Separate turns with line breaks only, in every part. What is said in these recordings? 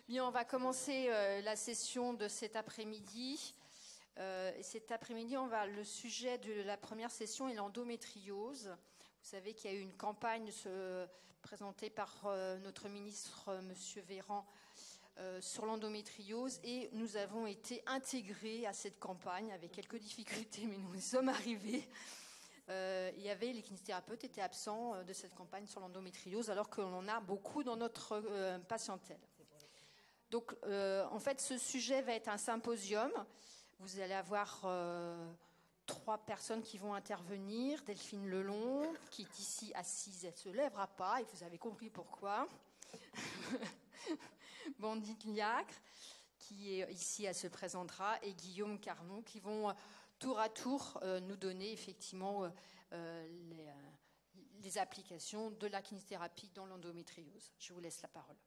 Bien, on va commencer la session de cet après-midi. Cet après-midi, le sujet de la première session est l'endométriose. Vous savez qu'il y a eu une campagne présentée par notre ministre, Monsieur Véran, sur l'endométriose, et nous avons été intégrés à cette campagne avec quelques difficultés, mais nous y sommes arrivés. Les kinésithérapeutes étaient absents de cette campagne sur l'endométriose, alors que l'on en a beaucoup dans notre patientèle. Donc, en fait, ce sujet va être un symposium. Vous allez avoir 3 personnes qui vont intervenir. Delphine Lelong, qui est ici assise, elle ne se lèvera pas, et vous avez compris pourquoi. Bandit Liacre, qui est ici, elle se présentera, et Guillaume Carnon, qui vont tour à tour nous donner effectivement les applications de la kinésithérapie dans l'endométriose. Je vous laisse la parole.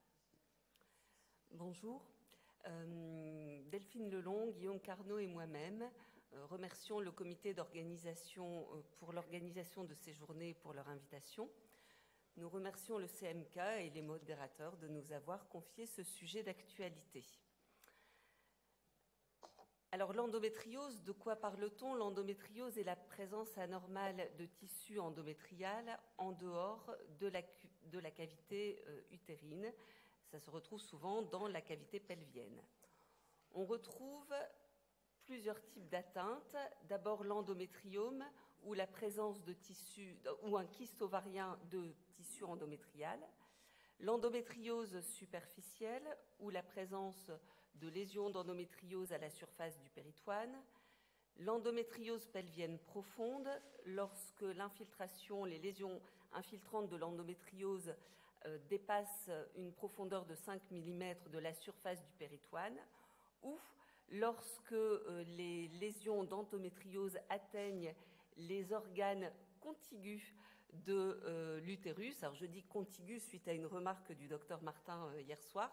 Bonjour. Delphine Lelong, Guillaume Carnot et moi-même remercions le comité d'organisation pour l'organisation de ces journées et pour leur invitation. Nous remercions le CMK et les modérateurs de nous avoir confié ce sujet d'actualité. Alors l'endométriose, de quoi parle-t-on? L'endométriose est la présence anormale de tissu endométrial en dehors de la cavité utérine. Ça se retrouve souvent dans la cavité pelvienne. On retrouve plusieurs types d'atteintes. D'abord l'endométriome, ou la présence de tissu, ou un kyste ovarien de tissu endométrial. L'endométriose superficielle, ou la présence de lésions d'endométriose à la surface du péritoine. L'endométriose pelvienne profonde, lorsque l'infiltration, les lésions infiltrantes de l'endométriose dépasse une profondeur de 5 mm de la surface du péritoine, ou lorsque les lésions d'endométriose atteignent les organes contigus de l'utérus. Alors je dis contigus suite à une remarque du docteur Martin hier soir,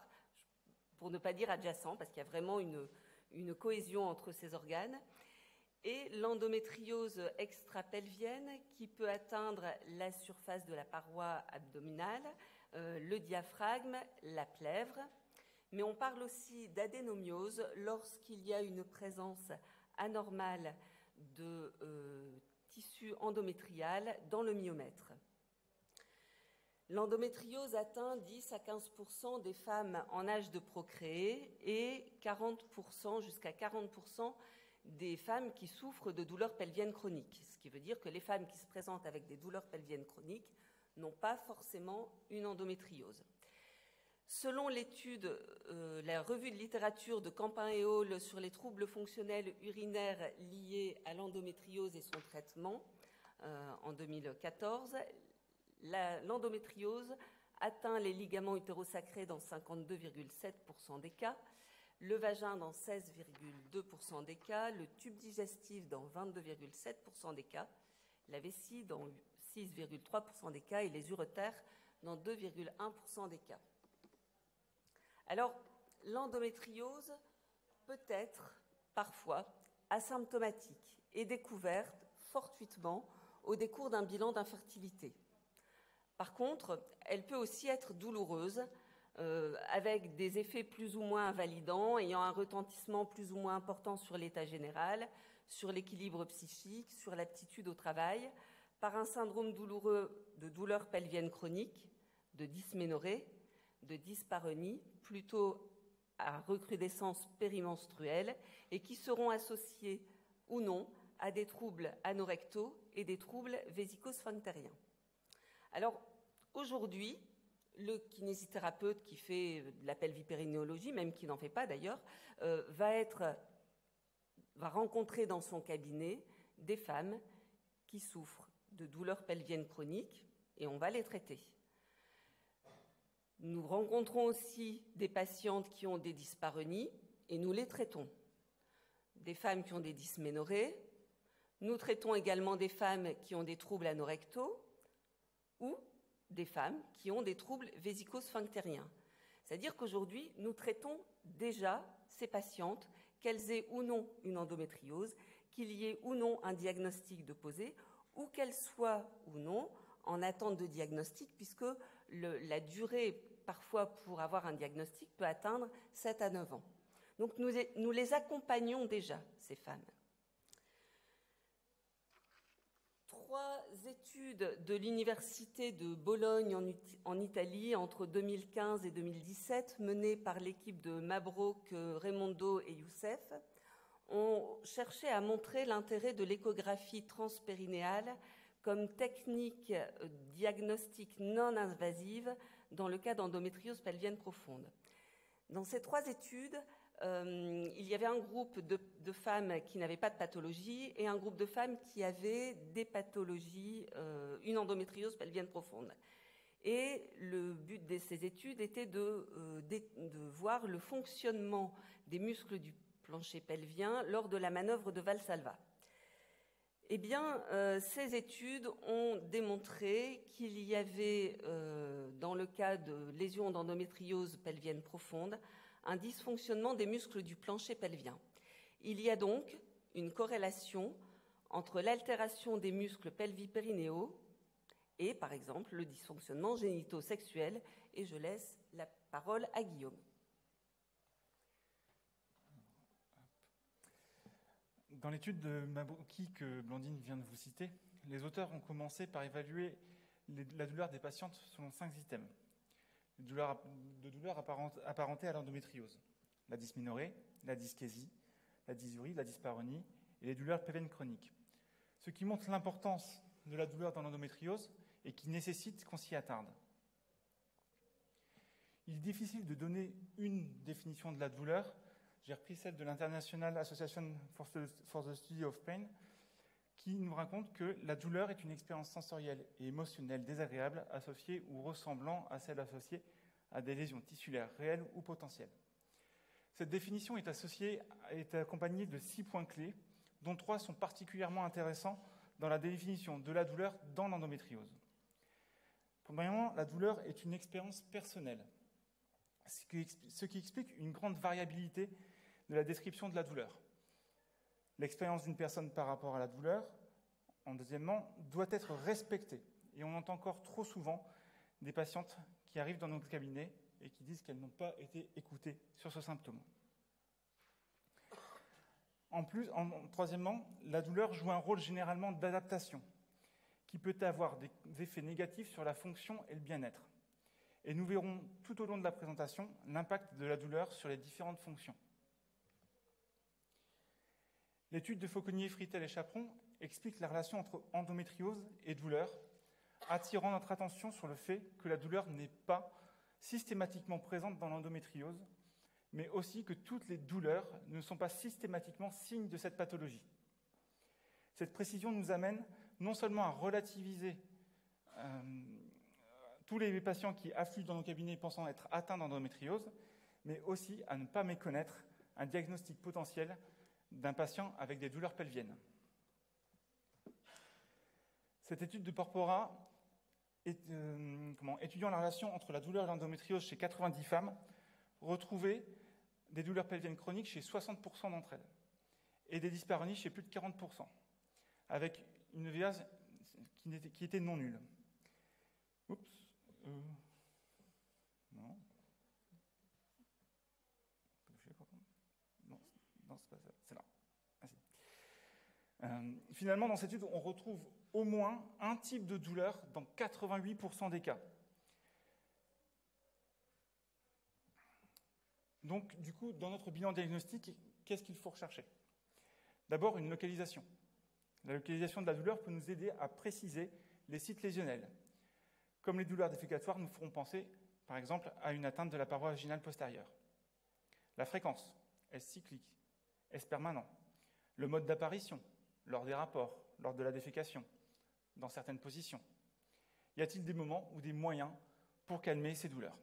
pour ne pas dire adjacent, parce qu'il y a vraiment une cohésion entre ces organes. Et l'endométriose extrapelvienne, qui peut atteindre la surface de la paroi abdominale, le diaphragme, la plèvre. Mais on parle aussi d'adénomiose lorsqu'il y a une présence anormale de tissu endométrial dans le myomètre. L'endométriose atteint 10 à 15% des femmes en âge de procréer et 40%, jusqu'à 40% des femmes qui souffrent de douleurs pelviennes chroniques. Ce qui veut dire que les femmes qui se présentent avec des douleurs pelviennes chroniques n'ont pas forcément une endométriose. Selon l'étude, la revue de littérature de Campin et Hall sur les troubles fonctionnels urinaires liés à l'endométriose et son traitement, en 2014, l'endométriose atteint les ligaments utérosacrés dans 52,7% des cas, le vagin dans 16,2% des cas, le tube digestif dans 22,7% des cas, la vessie dans 6,3% des cas et les uretères dans 2,1% des cas. Alors, l'endométriose peut être parfois asymptomatique et découverte fortuitement au décours d'un bilan d'infertilité. Par contre, elle peut aussi être douloureuse, avec des effets plus ou moins invalidants, ayant un retentissement plus ou moins important sur l'état général, sur l'équilibre psychique, sur l'aptitude au travail, par un syndrome douloureux de douleur pelvienne chronique, de dysménorrhée, de dyspareunie, plutôt à recrudescence périmenstruelle, et qui seront associés ou non à des troubles anorectaux et des troubles vésico-sphinctériens. Alors, aujourd'hui, le kinésithérapeute qui fait de la pelvipérinéologie, même qui n'en fait pas d'ailleurs, va rencontrer dans son cabinet des femmes qui souffrent de douleurs pelviennes chroniques et on va les traiter. Nous rencontrons aussi des patientes qui ont des dyspareunies et nous les traitons. Des femmes qui ont des dysménorrhées. Nous traitons également des femmes qui ont des troubles anorectaux ou des femmes qui ont des troubles vésico-sphinctériens. C'est-à-dire qu'aujourd'hui, nous traitons déjà ces patientes, qu'elles aient ou non une endométriose, qu'il y ait ou non un diagnostic de posé, ou qu'elles soient ou non en attente de diagnostic, puisque la durée parfois pour avoir un diagnostic, peut atteindre 7 à 9 ans. Donc nous les accompagnons déjà, ces femmes. 3 études de l'Université de Bologne en Italie entre 2015 et 2017, menées par l'équipe de Mabrouk, Raimondo et Youssef, ont cherché à montrer l'intérêt de l'échographie transpérinéale comme technique diagnostique non invasive dans le cas d'endométriose pelvienne profonde. Dans ces 3 études, il y avait un groupe de femmes qui n'avaient pas de pathologie et un groupe de femmes qui avaient des pathologies, une endométriose pelvienne profonde. Et le but de ces études était de voir le fonctionnement des muscles du plancher pelvien lors de la manœuvre de Valsalva. Eh bien, ces études ont démontré qu'il y avait, dans le cas de lésions d'endométriose pelvienne profonde, un dysfonctionnement des muscles du plancher pelvien. Il y a donc une corrélation entre l'altération des muscles pelvipérinéaux et, par exemple, le dysfonctionnement génito-sexuel. Et je laisse la parole à Guillaume.
Dans l'étude de Mabrouki que Blandine vient de vous citer, les auteurs ont commencé par évaluer la douleur des patientes selon 5 items. Les douleurs apparentées à l'endométriose, la dysménorrhée, la dyschésie, la dysurie, la dyspareunie et les douleurs pelviennes chroniques. Ce qui montre l'importance de la douleur dans l'endométriose et qui nécessite qu'on s'y attarde. Il est difficile de donner une définition de la douleur. J'ai repris celle de l'International Association for the Study of Pain, qui nous raconte que la douleur est une expérience sensorielle et émotionnelle désagréable associée ou ressemblant à celle associée à des lésions tissulaires réelles ou potentielles. Cette définition est accompagnée de 6 points clés, dont 3 sont particulièrement intéressants dans la définition de la douleur dans l'endométriose. Premièrement, la douleur est une expérience personnelle, ce qui explique une grande variabilité de la description de la douleur. L'expérience d'une personne par rapport à la douleur, en deuxièmement, doit être respectée. Et on entend encore trop souvent des patientes qui arrivent dans notre cabinet et qui disent qu'elles n'ont pas été écoutées sur ce symptôme. Troisièmement, la douleur joue un rôle généralement d'adaptation, qui peut avoir des effets négatifs sur la fonction et le bien-être. Et nous verrons tout au long de la présentation l'impact de la douleur sur les différentes fonctions. L'étude de Fauconnier, Fritel et Chaperon explique la relation entre endométriose et douleur, attirant notre attention sur le fait que la douleur n'est pas systématiquement présente dans l'endométriose, mais aussi que toutes les douleurs ne sont pas systématiquement signes de cette pathologie. Cette précision nous amène non seulement à relativiser tous les patients qui affluent dans nos cabinets pensant être atteints d'endométriose, mais aussi à ne pas méconnaître un diagnostic potentiel d'un patient avec des douleurs pelviennes. Cette étude de Porpora, étudiant la relation entre la douleur et l'endométriose chez 90 femmes, retrouvait des douleurs pelviennes chroniques chez 60% d'entre elles et des dyspareunies chez plus de 40%, avec une VA qui était non nulle. Oups. Non. Non, c'est pas ça. C'est là. Finalement, dans cette étude, on retrouve au moins un type de douleur dans 88% des cas. Donc, du coup, dans notre bilan diagnostique, qu'est-ce qu'il faut rechercher ? D'abord, une localisation. La localisation de la douleur peut nous aider à préciser les sites lésionnels. Comme les douleurs défécatoires nous feront penser, par exemple, à une atteinte de la paroi vaginale postérieure. La fréquence, est-ce cyclique ? Est-ce permanent ? Le mode d'apparition, lors des rapports, lors de la défécation, dans certaines positions. Y a-t-il des moments ou des moyens pour calmer ces douleurs ?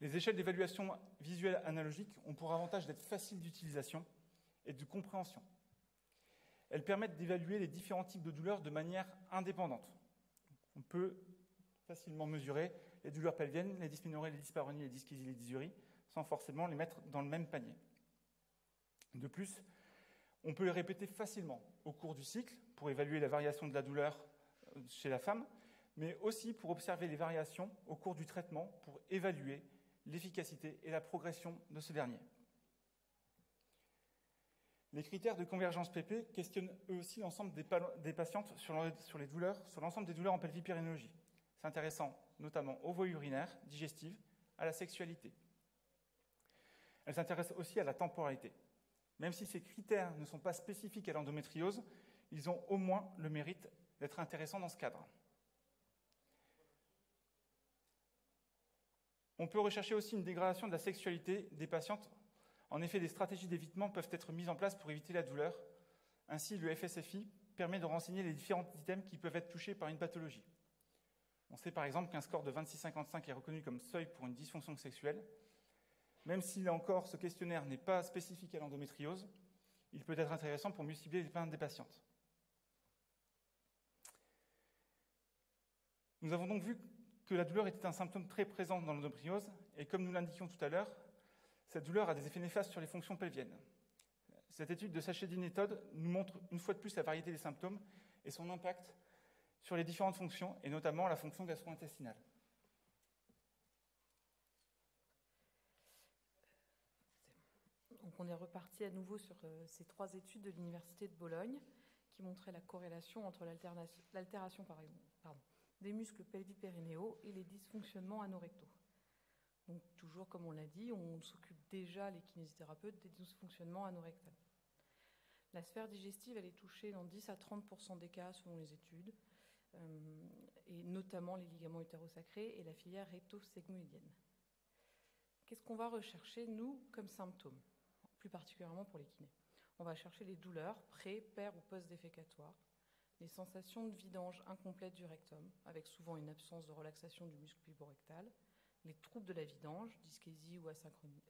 Les échelles d'évaluation visuelle analogique ont pour avantage d'être faciles d'utilisation et de compréhension. Elles permettent d'évaluer les différents types de douleurs de manière indépendante. On peut facilement mesurer les douleurs pelviennes, les dysménorrhées, les dyspareunies, les dyschésies, les dysuries, sans forcément les mettre dans le même panier. De plus, on peut les répéter facilement au cours du cycle pour évaluer la variation de la douleur chez la femme, mais aussi pour observer les variations au cours du traitement pour évaluer l'efficacité et la progression de ce dernier. Les critères de convergence PP questionnent eux aussi l'ensemble des patientes sur l'ensemble des douleurs en pelvipérinéologie. C'est intéressant notamment aux voies urinaires, digestives, à la sexualité. Elles s'intéressent aussi à la temporalité. Même si ces critères ne sont pas spécifiques à l'endométriose, ils ont au moins le mérite d'être intéressants dans ce cadre. On peut rechercher aussi une dégradation de la sexualité des patientes. En effet, des stratégies d'évitement peuvent être mises en place pour éviter la douleur. Ainsi, le FSFI permet de renseigner les différents items qui peuvent être touchés par une pathologie. On sait par exemple qu'un score de 26,55 est reconnu comme seuil pour une dysfonction sexuelle. Même si, là encore, ce questionnaire n'est pas spécifique à l'endométriose, il peut être intéressant pour mieux cibler les plaintes des patientes. Nous avons donc vu que la douleur était un symptôme très présent dans l'endométriose, et comme nous l'indiquions tout à l'heure, cette douleur a des effets néfastes sur les fonctions pelviennes. Cette étude de Sachedi-Méthode nous montre une fois de plus la variété des symptômes et son impact sur les différentes fonctions, et notamment la fonction gastro-intestinale.
Donc on est reparti à nouveau sur ces 3 études de l'Université de Bologne qui montraient la corrélation entre l'altération des muscles pelvipérinéaux et les dysfonctionnements anorectaux. Donc toujours comme on l'a dit, on s'occupe déjà, les kinésithérapeutes, des dysfonctionnements anorectaux. La sphère digestive, elle est touchée dans 10 à 30% des cas selon les études, et notamment les ligaments utérosacrés et la filière recto-sigmoïdienne. Qu'est-ce qu'on va rechercher, nous, comme symptômes, plus particulièrement pour les kinés? On va chercher les douleurs pré-, per- ou post-défécatoires, les sensations de vidange incomplète du rectum, avec souvent une absence de relaxation du muscle puborectal, les troubles de la vidange, dyschésie ou asynchronie,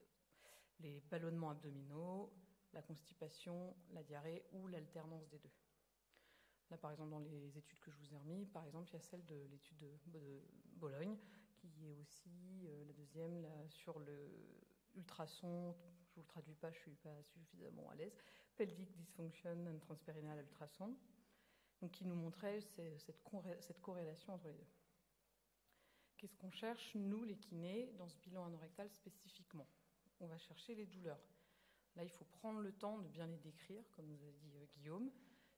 les ballonnements abdominaux, la constipation, la diarrhée ou l'alternance des deux. Là, par exemple, dans les études que je vous ai remis, par exemple, il y a celle de l'étude de Bologne, qui est aussi la deuxième sur l'ultrason, je ne vous le traduis pas, je ne suis pas suffisamment à l'aise, pelvic dysfunction and transpérinéal ultrason, donc qui nous montrait cette corrélation entre les deux. Qu'est-ce qu'on cherche, nous, les kinés, dans ce bilan anorectal spécifiquement? On va chercher les douleurs. Là, il faut prendre le temps de bien les décrire, comme nous a dit Guillaume.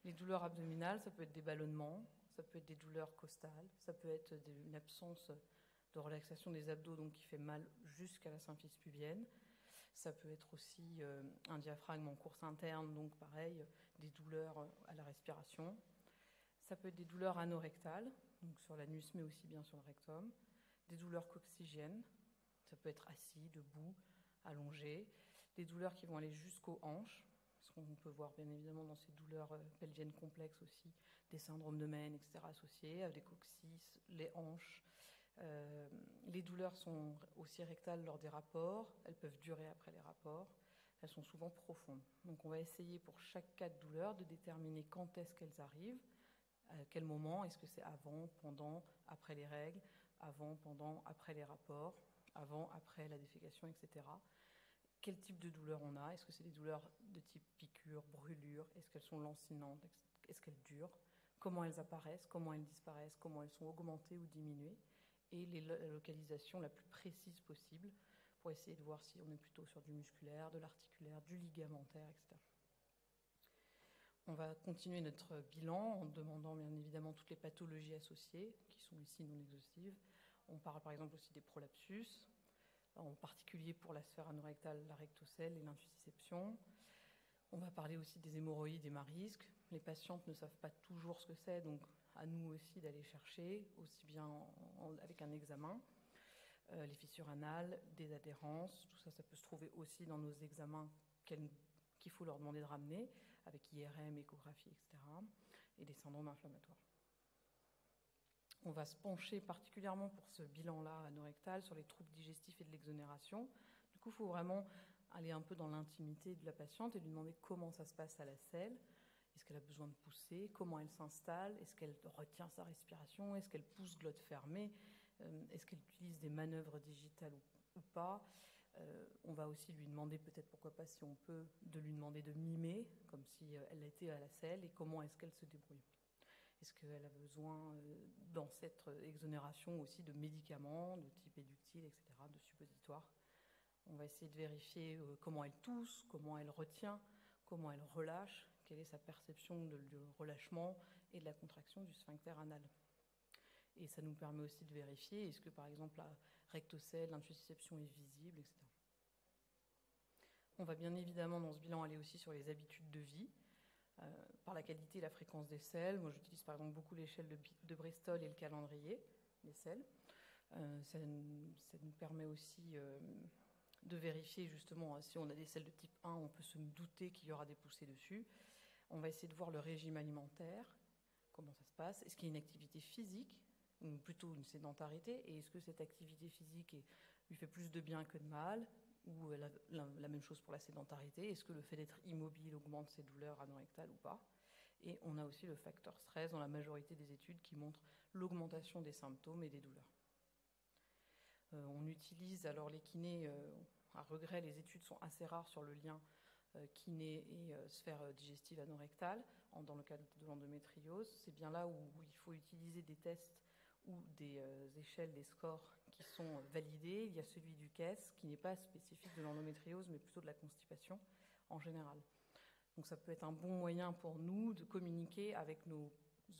Les douleurs abdominales, ça peut être des ballonnements, ça peut être des douleurs costales, ça peut être une absence de relaxation des abdos, donc qui fait mal jusqu'à la symphyse pubienne. Ça peut être aussi un diaphragme en course interne, donc pareil, des douleurs à la respiration. Ça peut être des douleurs anorectales, donc sur l'anus, mais aussi bien sur le rectum. Des douleurs coccygiennes, ça peut être assis, debout, allongé. Des douleurs qui vont aller jusqu'aux hanches, parce qu'on peut voir bien évidemment dans ces douleurs pelviennes complexes aussi des syndromes de Mène, etc. associés, avec des coccyx, les hanches. Les douleurs sont aussi rectales lors des rapports, elles peuvent durer après les rapports, elles sont souvent profondes. Donc on va essayer pour chaque cas de douleur de déterminer quand est-ce qu'elles arrivent, à quel moment, est-ce que c'est avant, pendant, après les règles, avant, pendant, après les rapports, avant, après la défécation, etc. Quel type de douleur on a? Est-ce que c'est des douleurs de type piqûre, brûlure? Est-ce qu'elles sont lancinantes? Est-ce qu'elles durent? Comment elles apparaissent? Comment elles disparaissent? Comment elles sont augmentées ou diminuées? Et la localisation la plus précise possible pour essayer de voir si on est plutôt sur du musculaire, de l'articulaire, du ligamentaire, etc. On va continuer notre bilan en demandant bien évidemment toutes les pathologies associées, qui sont ici non exhaustives. On parle par exemple aussi des prolapsus, en particulier pour la sphère anorectale, la rectocèle et l'intussusception. On va parler aussi des hémorroïdes et marisques. Les patientes ne savent pas toujours ce que c'est, donc à nous aussi d'aller chercher, aussi bien avec un examen. Les fissures anales, des adhérences, tout ça, ça peut se trouver aussi dans nos examens qu'il faut leur demander de ramener, avec IRM, échographie, etc. Et des syndromes inflammatoires. On va se pencher particulièrement pour ce bilan-là anorectal sur les troubles digestifs et de l'exonération. Du coup, il faut vraiment aller un peu dans l'intimité de la patiente et lui demander comment ça se passe à la selle. Est-ce qu'elle a besoin de pousser? Comment elle s'installe? Est-ce qu'elle retient sa respiration? Est-ce qu'elle pousse glotte fermée? Est-ce qu'elle utilise des manœuvres digitales ou pas? On va aussi lui demander, peut-être pourquoi pas, si on peut, de lui demander de mimer, comme si elle était à la selle, et comment est-ce qu'elle se débrouille. Est-ce qu'elle a besoin, dans cette exonération aussi, de médicaments de type éductile, etc., de suppositoires? On va essayer de vérifier comment elle tousse, comment elle retient, comment elle relâche, quelle est sa perception du relâchement et de la contraction du sphincter anal. Et ça nous permet aussi de vérifier est-ce que, par exemple, la rectocèle, l'intussusception est visible, etc. On va bien évidemment, dans ce bilan, aller aussi sur les habitudes de vie, par la qualité et la fréquence des selles. Moi, j'utilise par exemple beaucoup l'échelle de Bristol et le calendrier des selles. Ça nous permet aussi de vérifier, justement, si on a des selles de type 1, on peut se douter qu'il y aura des poussées dessus. On va essayer de voir le régime alimentaire, comment ça se passe. Est-ce qu'il y a une activité physique, ou plutôt une sédentarité, et est-ce que cette activité physique lui fait plus de bien que de mal, ou la même chose pour la sédentarité? Est-ce que le fait d'être immobile augmente ses douleurs anorectales ou pas? Et on a aussi le facteur stress dans la majorité des études qui montrent l'augmentation des symptômes et des douleurs. On utilise alors les kinés, à regret, les études sont assez rares sur le lien kiné et sphère digestive anorectale dans le cadre de l'endométriose. C'est bien là où il faut utiliser des tests ou des échelles, des scores qui sont validés. Il y a celui du KES qui n'est pas spécifique de l'endométriose mais plutôt de la constipation en général. Donc ça peut être un bon moyen pour nous de communiquer avec nos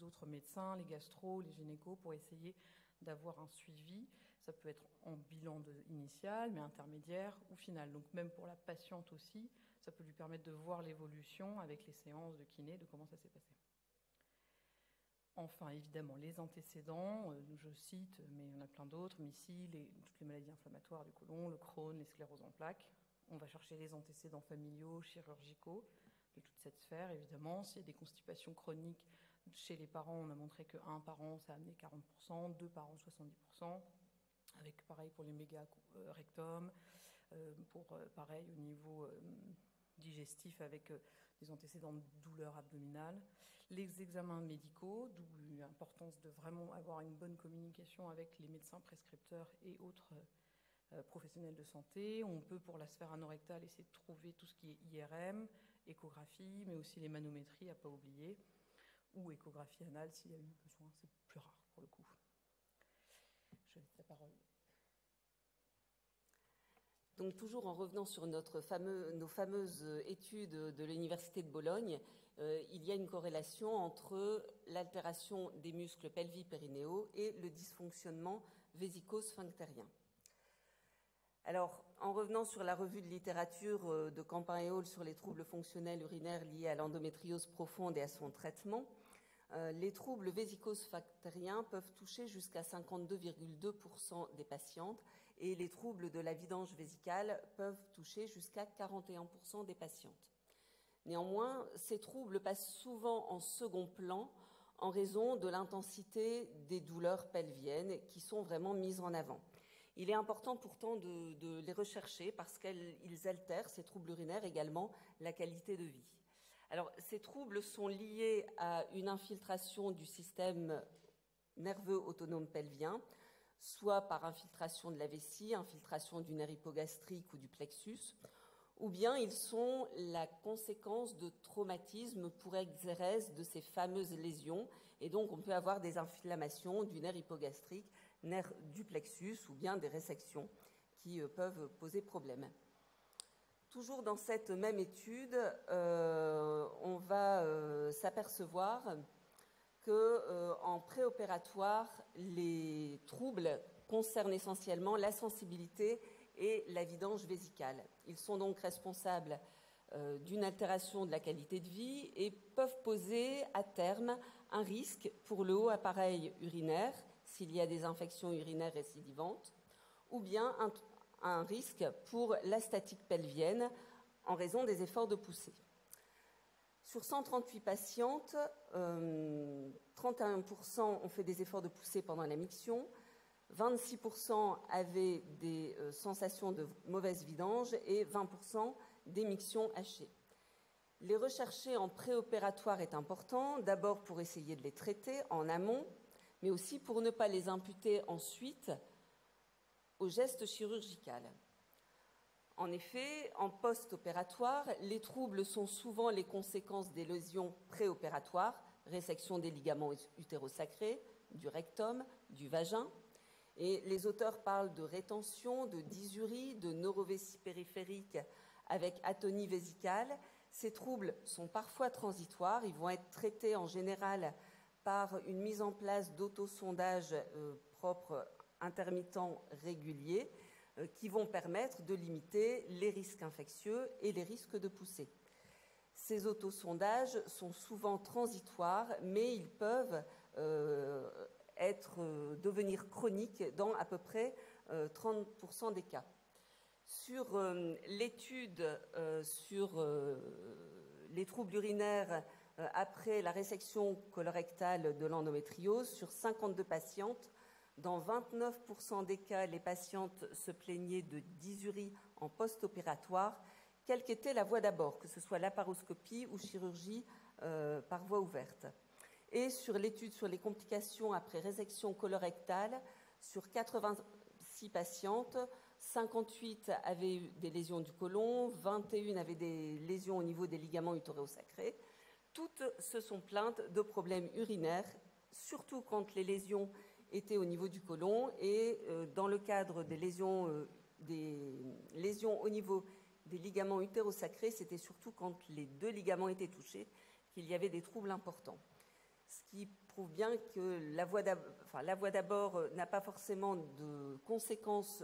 autres médecins, les gastros, les gynécos, pour essayer d'avoir un suivi. Ça peut être en bilan initial, mais intermédiaire ou final. Donc même pour la patiente aussi, ça peut lui permettre de voir l'évolution avec les séances de kiné, de comment ça s'est passé. Enfin, évidemment, les antécédents, je cite, mais il y en a plein d'autres, MICI, toutes les maladies inflammatoires du côlon, le Crohn, les scléroses en plaques. On va chercher les antécédents familiaux, chirurgicaux, de toute cette sphère, évidemment. S'il y a des constipations chroniques chez les parents, on a montré que 1 parent, ça a amené 40%, 2 parents, 70%, avec pareil pour les méga-rectums, pour pareil au niveau digestif avec des antécédents de douleurs abdominales. Les examens médicaux, d'où l'importance de vraiment avoir une bonne communication avec les médecins prescripteurs et autres professionnels de santé. On peut, pour la sphère anorectale, essayer de trouver tout ce qui est IRM, échographie, mais aussi les manométries, à ne pas oublier, ou échographie anale s'il y a eu besoin. C'est plus rare pour le coup. Je laisse la parole.
Donc toujours en revenant sur nos fameuses études de l'Université de Bologne, il y a une corrélation entre l'altération des muscles pelvis-périnéaux et le dysfonctionnement vésico-sphinctérien. Alors, en revenant sur la revue de littérature de Campin et Hall sur les troubles fonctionnels urinaires liés à l'endométriose profonde et à son traitement, les troubles vésico-sphinctériens peuvent toucher jusqu'à 52,2% des patientes et les troubles de la vidange vésicale peuvent toucher jusqu'à 41% des patientes. Néanmoins, ces troubles passent souvent en second plan en raison de l'intensité des douleurs pelviennes qui sont vraiment mises en avant. Il est important pourtant de les rechercher parce qu'ils altèrent, ces troubles urinaires, également la qualité de vie. Alors, ces troubles sont liés à une infiltration du système nerveux autonome pelvien, soit par infiltration de la vessie, infiltration du nerf hypogastrique ou du plexus, ou bien ils sont la conséquence de traumatismes pour exérèse de ces fameuses lésions, et donc on peut avoir des inflammations du nerf hypogastrique, nerf du plexus, ou bien des résections qui peuvent poser problème. Toujours dans cette même étude, on va s'apercevoir qu'en préopératoire, les troubles concernent essentiellement la sensibilité et la vidange vésicale. Ils sont donc responsables d'une altération de la qualité de vie et peuvent poser à terme un risque pour le haut appareil urinaire s'il y a des infections urinaires récidivantes, ou bien un risque pour la statique pelvienne en raison des efforts de poussée. Sur 138 patientes, 31% ont fait des efforts de poussée pendant la miction, 26% avaient des sensations de mauvaise vidange et 20% des mictions hachées. Les rechercher en préopératoire est important, d'abord pour essayer de les traiter en amont, mais aussi pour ne pas les imputer ensuite au geste chirurgical. En effet, en post-opératoire, les troubles sont souvent les conséquences des lésions préopératoires, résection des ligaments utérosacrés, du rectum, du vagin. Et les auteurs parlent de rétention, de dysurie, de neurovéssie périphérique avec atonie vésicale. Ces troubles sont parfois transitoires. Ils vont être traités en général par une mise en place d'autosondage propre, intermittent, régulier, qui vont permettre de limiter les risques infectieux et les risques de poussée. Ces autosondages sont souvent transitoires, mais ils peuvent devenir chroniques dans à peu près 30% des cas. Sur l'étude sur les troubles urinaires après la résection colorectale de l'endométriose, sur 52 patientes, dans 29% des cas, les patientes se plaignaient de dysurie en post-opératoire, quelle qu'était la voie d'abord, que ce soit laparoscopie ou chirurgie par voie ouverte. Et sur l'étude sur les complications après résection colorectale, sur 86 patientes, 58 avaient eu des lésions du côlon, 21 avaient des lésions au niveau des ligaments utérosacrés. Toutes se sont plaintes de problèmes urinaires, surtout quand les lésions étaient au niveau du côlon, et dans le cadre des lésions au niveau des ligaments utérosacrés, c'était surtout quand les deux ligaments étaient touchés qu'il y avait des troubles importants. Ce qui prouve bien que la voie d'abord n'a pas forcément de conséquences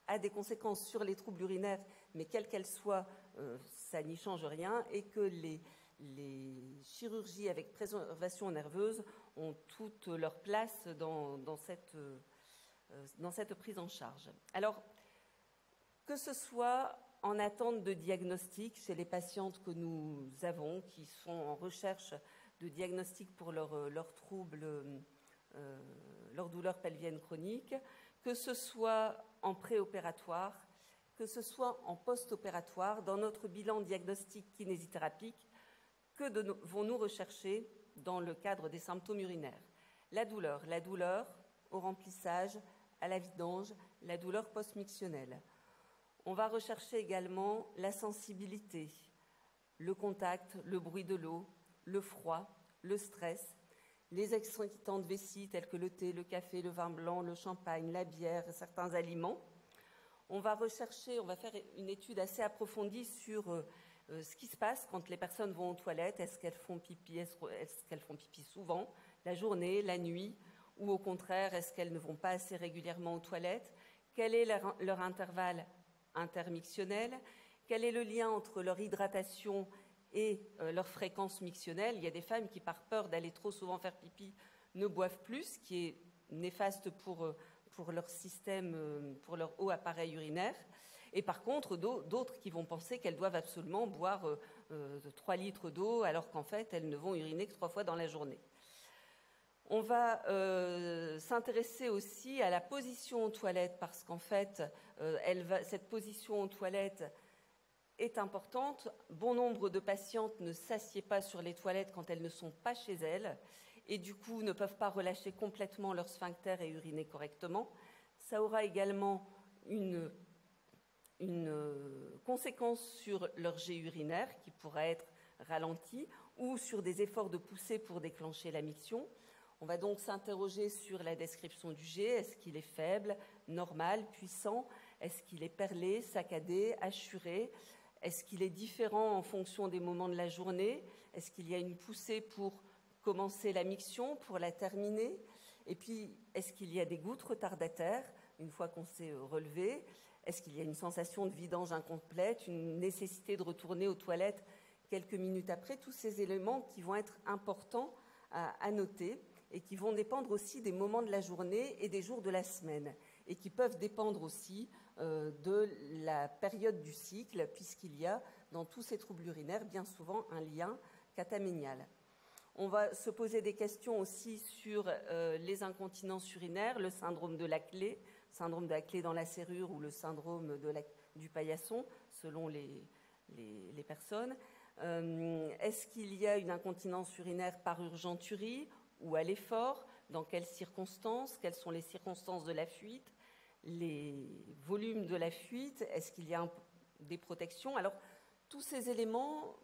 a des conséquences sur les troubles urinaires, mais quelles qu'elles soient, ça n'y change rien, et que les chirurgies avec préservation nerveuse ont toute leur place dans cette prise en charge. Alors, que ce soit en attente de diagnostic chez les patientes que nous avons, qui sont en recherche de diagnostic pour leurs troubles, leurs douleurs pelviennes chroniques, que ce soit en préopératoire, que ce soit en post-opératoire, dans notre bilan diagnostique kinésithérapique, que devons-nous rechercher dans le cadre des symptômes urinaires? La douleur au remplissage, à la vidange, la douleur post-mictionnelle. On va rechercher également la sensibilité, le contact, le bruit de l'eau, le froid, le stress, les excitants de vessie tels que le thé, le café, le vin blanc, le champagne, la bière, certains aliments. On va faire une étude assez approfondie sur ce qui se passe quand les personnes vont aux toilettes. Est-ce qu'elles font pipi souvent, la journée, la nuit, ou au contraire, est-ce qu'elles ne vont pas assez régulièrement aux toilettes? Quel est leur intervalle intermictionnel? Quel est le lien entre leur hydratation et leur fréquence mictionnelle? Il y a des femmes qui, par peur d'aller trop souvent faire pipi, ne boivent plus, ce qui est néfaste pour leur système, pour leur haut appareil urinaire. Et par contre, d'autres qui vont penser qu'elles doivent absolument boire 3 litres d'eau, alors qu'en fait, elles ne vont uriner que 3 fois dans la journée. On va s'intéresser aussi à la position aux toilettes, parce qu'en fait, cette position aux toilettes est importante. Bon nombre de patientes ne s'assiedent pas sur les toilettes quand elles ne sont pas chez elles, et du coup ne peuvent pas relâcher complètement leur sphincter et uriner correctement. Ça aura également une conséquence sur leur jet urinaire qui pourra être ralenti, ou sur des efforts de poussée pour déclencher la miction. On va donc s'interroger sur la description du jet. Est-ce qu'il est faible, normal, puissant? Est-ce qu'il est perlé, saccadé, assuré? Est-ce qu'il est différent en fonction des moments de la journée? Est-ce qu'il y a une poussée pour commencer la miction, pour la terminer? Et puis, est-ce qu'il y a des gouttes retardataires une fois qu'on s'est relevé? Est-ce qu'il y a une sensation de vidange incomplète, une nécessité de retourner aux toilettes quelques minutes après? Tous ces éléments qui vont être importants à noter, et qui vont dépendre aussi des moments de la journée et des jours de la semaine, et qui peuvent dépendre aussi de la période du cycle, puisqu'il y a dans tous ces troubles urinaires bien souvent un lien cataménial. On va se poser des questions aussi sur les incontinences urinaires, le syndrome de la clé dans la serrure, ou le syndrome du paillasson, selon les personnes. Est-ce qu'il y a une incontinence urinaire par urgenturie ou à l'effort? Dans quelles circonstances? Quelles sont les circonstances de la fuite? Les volumes de la fuite? Est-ce qu'il y a des protections? Alors, tous ces éléments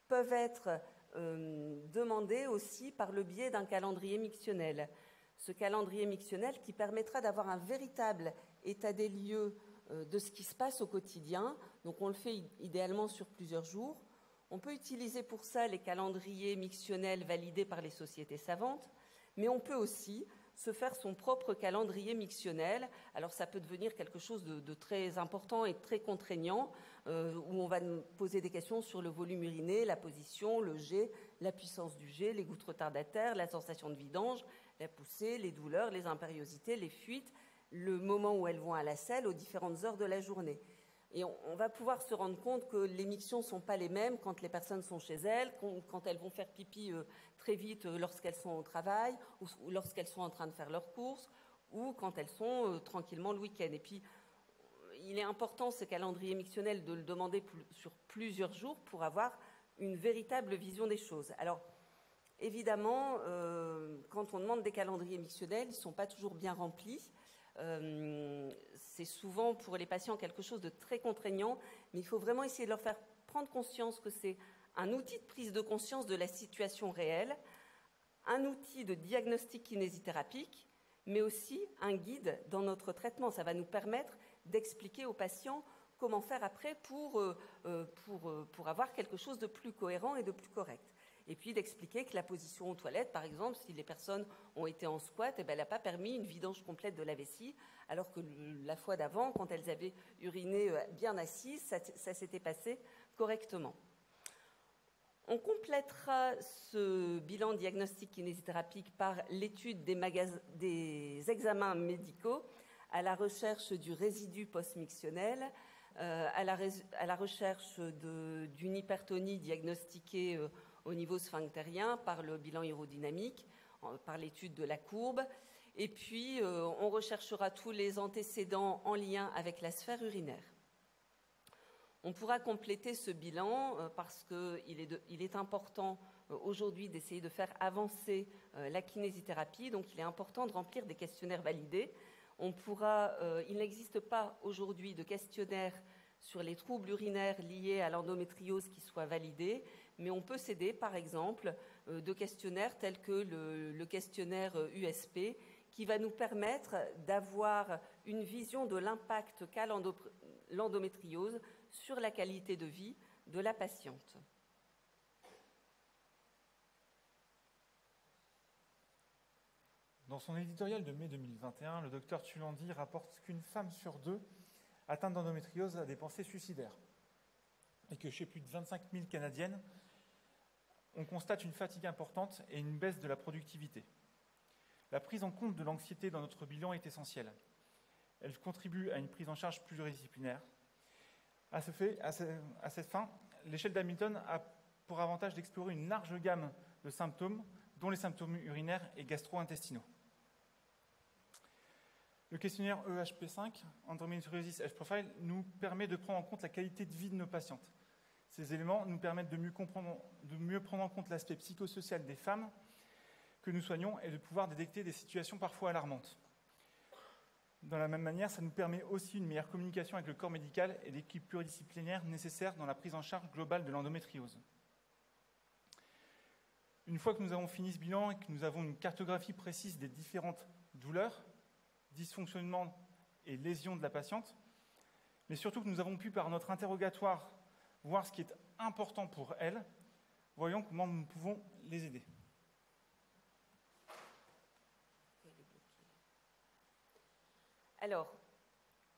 peuvent être demandés aussi par le biais d'un calendrier mictionnel. Ce calendrier mictionnel qui permettra d'avoir un véritable état des lieux de ce qui se passe au quotidien. Donc on le fait idéalement sur plusieurs jours. On peut utiliser pour ça les calendriers mictionnels validés par les sociétés savantes, mais on peut aussi se faire son propre calendrier mictionnel. Alors ça peut devenir quelque chose de très important et très contraignant, où on va nous poser des questions sur le volume uriné, la position, le jet, la puissance du jet, les gouttes retardataires, la sensation de vidange, la poussée, les douleurs, les impériosités, les fuites, le moment où elles vont à la selle, aux différentes heures de la journée. Et on va pouvoir se rendre compte que les mictions ne sont pas les mêmes quand les personnes sont chez elles, quand elles vont faire pipi très vite lorsqu'elles sont au travail, ou lorsqu'elles sont en train de faire leurs courses, ou quand elles sont tranquillement le week-end. Et puis, il est important, ce calendrier mictionnel, de le demander sur plusieurs jours pour avoir une véritable vision des choses. Alors, évidemment, quand on demande des calendriers mictionnels, ils ne sont pas toujours bien remplis. C'est souvent pour les patients quelque chose de très contraignant, mais il faut vraiment essayer de leur faire prendre conscience que c'est un outil de prise de conscience de la situation réelle, un outil de diagnostic kinésithérapique, mais aussi un guide dans notre traitement. Ça va nous permettre d'expliquer aux patients comment faire après pour avoir quelque chose de plus cohérent et de plus correct. Et puis d'expliquer que la position aux toilettes, par exemple, si les personnes ont été en squat, elle n'a pas permis une vidange complète de la vessie, alors que la fois d'avant, quand elles avaient uriné bien assises, ça s'était passé correctement. On complétera ce bilan diagnostique kinésithérapique par l'étude des examens médicaux à la recherche du résidu post-mictionnel, à la recherche d'une hypertonie diagnostiquée au niveau sphinctérien par le bilan urodynamique, par l'étude de la courbe. Et puis, on recherchera tous les antécédents en lien avec la sphère urinaire. On pourra compléter ce bilan parce qu'il est important aujourd'hui d'essayer de faire avancer la kinésithérapie. Donc, il est important de remplir des questionnaires validés. Il n'existe pas aujourd'hui de questionnaire sur les troubles urinaires liés à l'endométriose qui soit validé, mais on peut s'aider, par exemple, de questionnaires tels que le questionnaire USP, qui va nous permettre d'avoir une vision de l'impact qu'a l'endométriose sur la qualité de vie de la patiente.
Dans son éditorial de mai 2021, le docteur Tulandi rapporte qu'une femme sur deux atteinte d'endométriose a des pensées suicidaires et que chez plus de 25 000 Canadiennes, on constate une fatigue importante et une baisse de la productivité. La prise en compte de l'anxiété dans notre bilan est essentielle. Elle contribue à une prise en charge pluridisciplinaire. À cette fin, l'échelle d'Hamilton a pour avantage d'explorer une large gamme de symptômes, dont les symptômes urinaires et gastro-intestinaux. Le questionnaire EHP5, Endometriosis Health Profile, nous permet de prendre en compte la qualité de vie de nos patientes. Ces éléments nous permettent de mieux prendre en compte l'aspect psychosocial des femmes que nous soignons et de pouvoir détecter des situations parfois alarmantes. De la même manière, ça nous permet aussi une meilleure communication avec le corps médical et l'équipe pluridisciplinaire nécessaire dans la prise en charge globale de l'endométriose. Une fois que nous avons fini ce bilan et que nous avons une cartographie précise des différentes douleurs, dysfonctionnements et lésions de la patiente, mais surtout que nous avons pu, par notre interrogatoire, voir ce qui est important pour elle, voyons comment nous pouvons les aider.
Alors,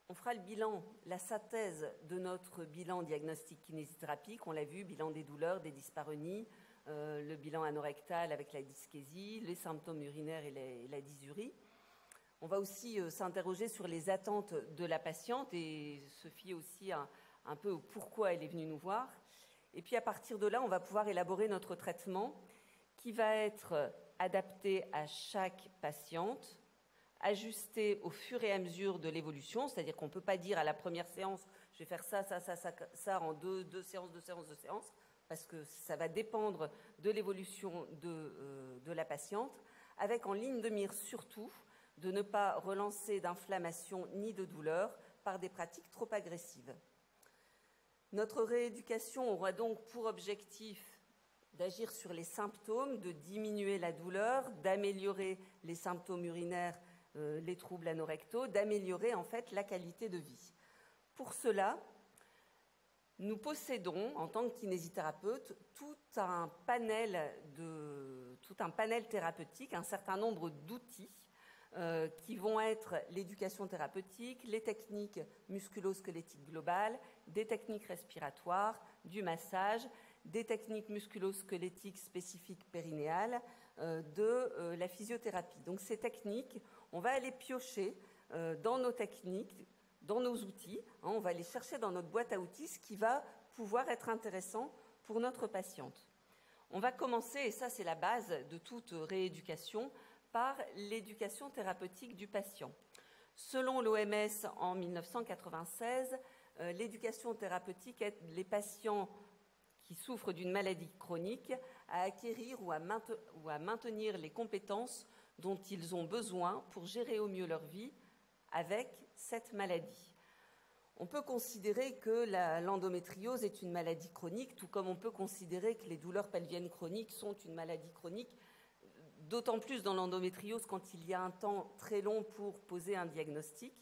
on fera le bilan, la synthèse de notre bilan diagnostic kinésithérapique. On l'a vu, bilan des douleurs, des dyspareunies, le bilan anorectal avec la dyschésie, les symptômes urinaires et la dysurie. On va aussi s'interroger sur les attentes de la patiente et se fier aussi un peu au pourquoi elle est venue nous voir. Et puis à partir de là, on va pouvoir élaborer notre traitement qui va être adapté à chaque patiente, ajusté au fur et à mesure de l'évolution, c'est-à-dire qu'on ne peut pas dire à la première séance, je vais faire ça en deux séances, parce que ça va dépendre de l'évolution de la patiente, avec en ligne de mire surtout de ne pas relancer d'inflammation ni de douleur par des pratiques trop agressives. Notre rééducation aura donc pour objectif d'agir sur les symptômes, de diminuer la douleur, d'améliorer les symptômes urinaires, les troubles anorectaux, d'améliorer en fait la qualité de vie. Pour cela, nous possédons, en tant que kinésithérapeute, tout un panel thérapeutique, un certain nombre d'outils qui vont être l'éducation thérapeutique, les techniques musculo-squelettiques globales, des techniques respiratoires, du massage, des techniques musculo-squelettiques spécifiques périnéales, de la physiothérapie. Donc ces techniques, on va aller piocher dans nos techniques, dans nos outils, on va les chercher dans notre boîte à outils, ce qui va pouvoir être intéressant pour notre patiente. On va commencer, et ça c'est la base de toute rééducation, par l'éducation thérapeutique du patient. Selon l'OMS en 1996, l'éducation thérapeutique aide les patients qui souffrent d'une maladie chronique à acquérir ou à maintenir les compétences dont ils ont besoin pour gérer au mieux leur vie avec cette maladie. On peut considérer que l'endométriose est une maladie chronique, tout comme on peut considérer que les douleurs pelviennes chroniques sont une maladie chronique, d'autant plus dans l'endométriose quand il y a un temps très long pour poser un diagnostic.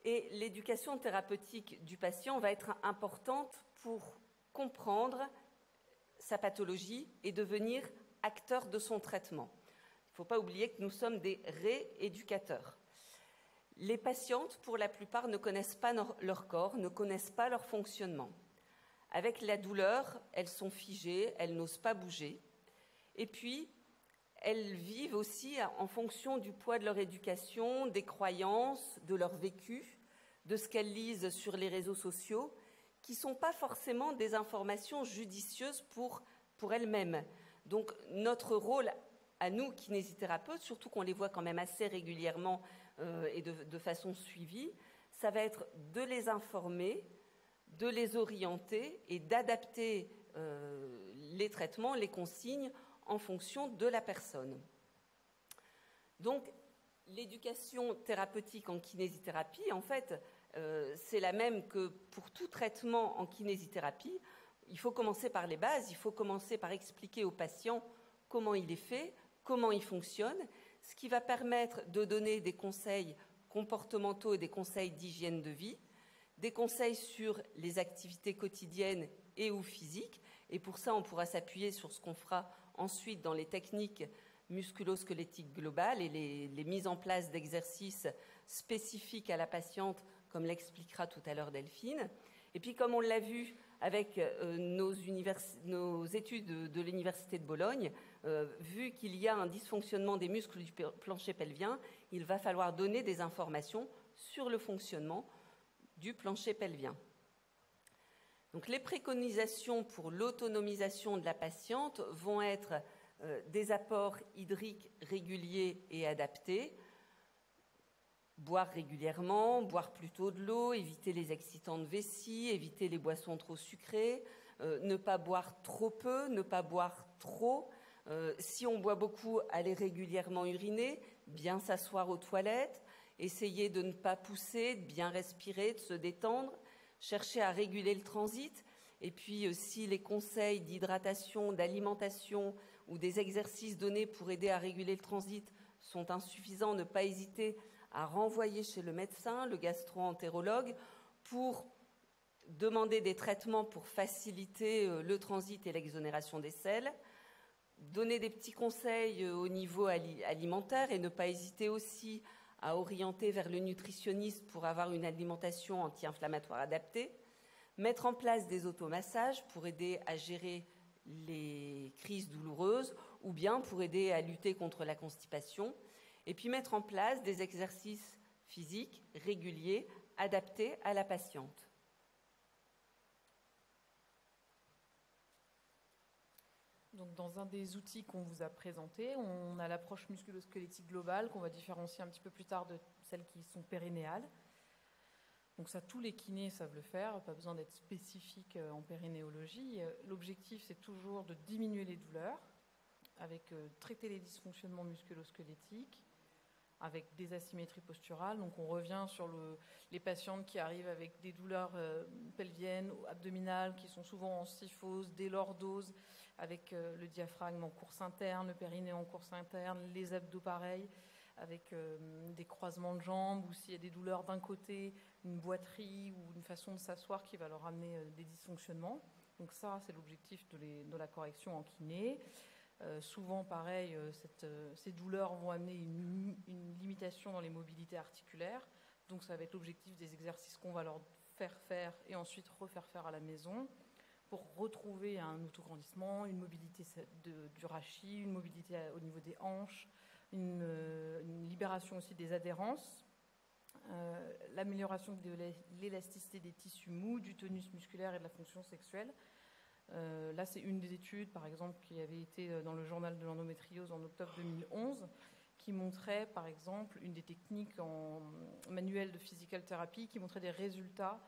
Et l'éducation thérapeutique du patient va être importante pour comprendre sa pathologie et devenir acteur de son traitement. Il ne faut pas oublier que nous sommes des rééducateurs. Les patientes, pour la plupart, ne connaissent pas leur corps, ne connaissent pas leur fonctionnement. Avec la douleur, elles sont figées, elles n'osent pas bouger. Et puis, elles vivent aussi en fonction du poids de leur éducation, des croyances, de leur vécu, de ce qu'elles lisent sur les réseaux sociaux, qui ne sont pas forcément des informations judicieuses pour elles-mêmes. Donc, notre rôle à nous, kinésithérapeutes, surtout qu'on les voit quand même assez régulièrement et de façon suivie, ça va être de les informer, de les orienter et d'adapter les traitements, les consignes en fonction de la personne. Donc, l'éducation thérapeutique en kinésithérapie, en fait, c'est la même que pour tout traitement en kinésithérapie. Il faut commencer par les bases, il faut commencer par expliquer au patient comment il est fait, comment il fonctionne, ce qui va permettre de donner des conseils comportementaux et des conseils d'hygiène de vie, des conseils sur les activités quotidiennes et ou physiques. Et pour ça, on pourra s'appuyer sur ce qu'on fera ensuite dans les techniques musculo-squelettiques globales et les mises en place d'exercices spécifiques à la patiente, comme l'expliquera tout à l'heure Delphine. Et puis, comme on l'a vu avec nos études de l'Université de Bologne, vu qu'il y a un dysfonctionnement des muscles du plancher pelvien, il va falloir donner des informations sur le fonctionnement du plancher pelvien. Donc, les préconisations pour l'autonomisation de la patiente vont être des apports hydriques réguliers et adaptés, boire régulièrement, boire plutôt de l'eau, éviter les excitants de vessie, éviter les boissons trop sucrées, ne pas boire trop peu, ne pas boire trop. Si on boit beaucoup, aller régulièrement uriner, bien s'asseoir aux toilettes, essayer de ne pas pousser, de bien respirer, de se détendre, chercher à réguler le transit. Et puis, si les conseils d'hydratation, d'alimentation ou des exercices donnés pour aider à réguler le transit sont insuffisants, ne pas hésiter à renvoyer chez le médecin, le gastro-entérologue, pour demander des traitements pour faciliter le transit et l'exonération des selles, donner des petits conseils au niveau alimentaire et ne pas hésiter aussi à orienter vers le nutritionniste pour avoir une alimentation anti-inflammatoire adaptée, mettre en place des automassages pour aider à gérer les crises douloureuses ou bien pour aider à lutter contre la constipation, et puis mettre en place des exercices physiques réguliers adaptés à la patiente.
Donc, dans un des outils qu'on vous a présentés, on a l'approche musculo-squelettique globale qu'on va différencier un petit peu plus tard de celles qui sont périnéales. Donc ça, tous les kinés savent le faire, pas besoin d'être spécifique en périnéologie. L'objectif, c'est toujours de diminuer les douleurs, avec traiter les dysfonctionnements musculo-squelettiques, avec des asymétries posturales. Donc on revient sur les patientes qui arrivent avec des douleurs pelviennes ou abdominales, qui sont souvent en syphose, des lordoses, avec le diaphragme en course interne, le périnée en course interne, les abdos pareils, avec des croisements de jambes, ou s'il y a des douleurs d'un côté, une boiterie ou une façon de s'asseoir qui va leur amener des dysfonctionnements. Donc ça, c'est l'objectif de la correction en kiné. Souvent, pareil, ces douleurs vont amener une limitation dans les mobilités articulaires. Donc ça va être l'objectif des exercices qu'on va leur faire faire et ensuite refaire faire à la maison pour retrouver un autograndissement, une mobilité du rachis, une mobilité au niveau des hanches, une libération aussi des adhérences, l'amélioration de l'élasticité des tissus mous, du tonus musculaire et de la fonction sexuelle. Là, c'est une des études, par exemple, qui avait été dans le journal de l'endométriose en octobre 2011, qui montrait, par exemple, une des techniques en manuel de physical thérapie qui montrait des résultats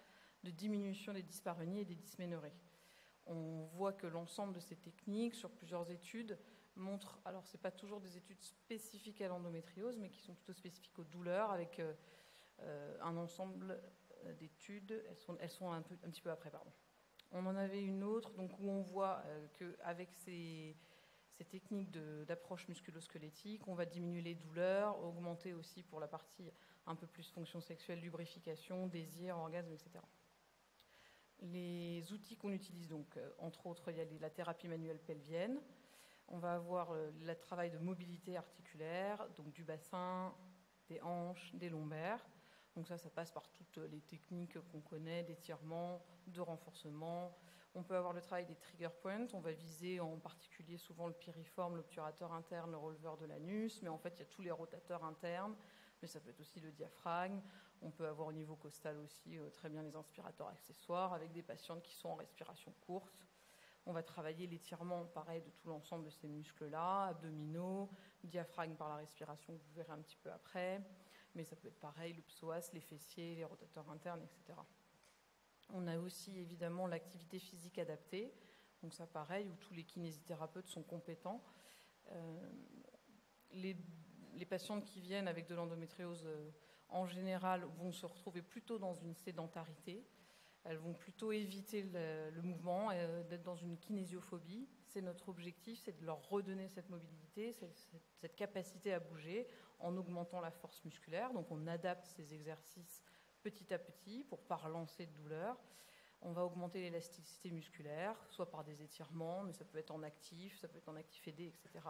de diminution des dyspareunies et des dysménorrhées. On voit que l'ensemble de ces techniques, sur plusieurs études, montrent, alors ce n'est pas toujours des études spécifiques à l'endométriose, mais qui sont plutôt spécifiques aux douleurs, avec un ensemble d'études, elles sont un petit peu après, pardon. On en avait une autre donc, où on voit qu'avec ces techniques d'approche musculo-squelettique, on va diminuer les douleurs, augmenter aussi pour la partie un peu plus fonction sexuelle, lubrification, désir, orgasme, etc. Les outils qu'on utilise, donc, entre autres, il y a la thérapie manuelle pelvienne. On va avoir le travail de mobilité articulaire, donc du bassin, des hanches, des lombaires. Donc ça passe par toutes les techniques qu'on connaît, d'étirement, de renforcement. On peut avoir le travail des trigger points. On va viser en particulier souvent le piriforme, l'obturateur interne, le releveur de l'anus. Mais en fait, il y a tous les rotateurs internes. Mais ça peut être aussi le diaphragme. On peut avoir au niveau costal aussi très bien les inspirateurs accessoires avec des patientes qui sont en respiration courte. On va travailler l'étirement, pareil, de tout l'ensemble de ces muscles-là, abdominaux, diaphragme par la respiration, que vous verrez un petit peu après. Mais ça peut être pareil, le psoas, les fessiers, les rotateurs internes, etc. On a aussi évidemment l'activité physique adaptée. Donc ça, pareil, où tous les kinésithérapeutes sont compétents. Les patientes qui viennent avec de l'endométriose, en général, vont se retrouver plutôt dans une sédentarité. Elles vont plutôt éviter le mouvement, d'être dans une kinésiophobie. C'est notre objectif, c'est de leur redonner cette mobilité, cette capacité à bouger en augmentant la force musculaire. Donc on adapte ces exercices petit à petit pour ne pas relancer de douleur. On va augmenter l'élasticité musculaire, soit par des étirements, mais ça peut être en actif, ça peut être en actif aidé, etc.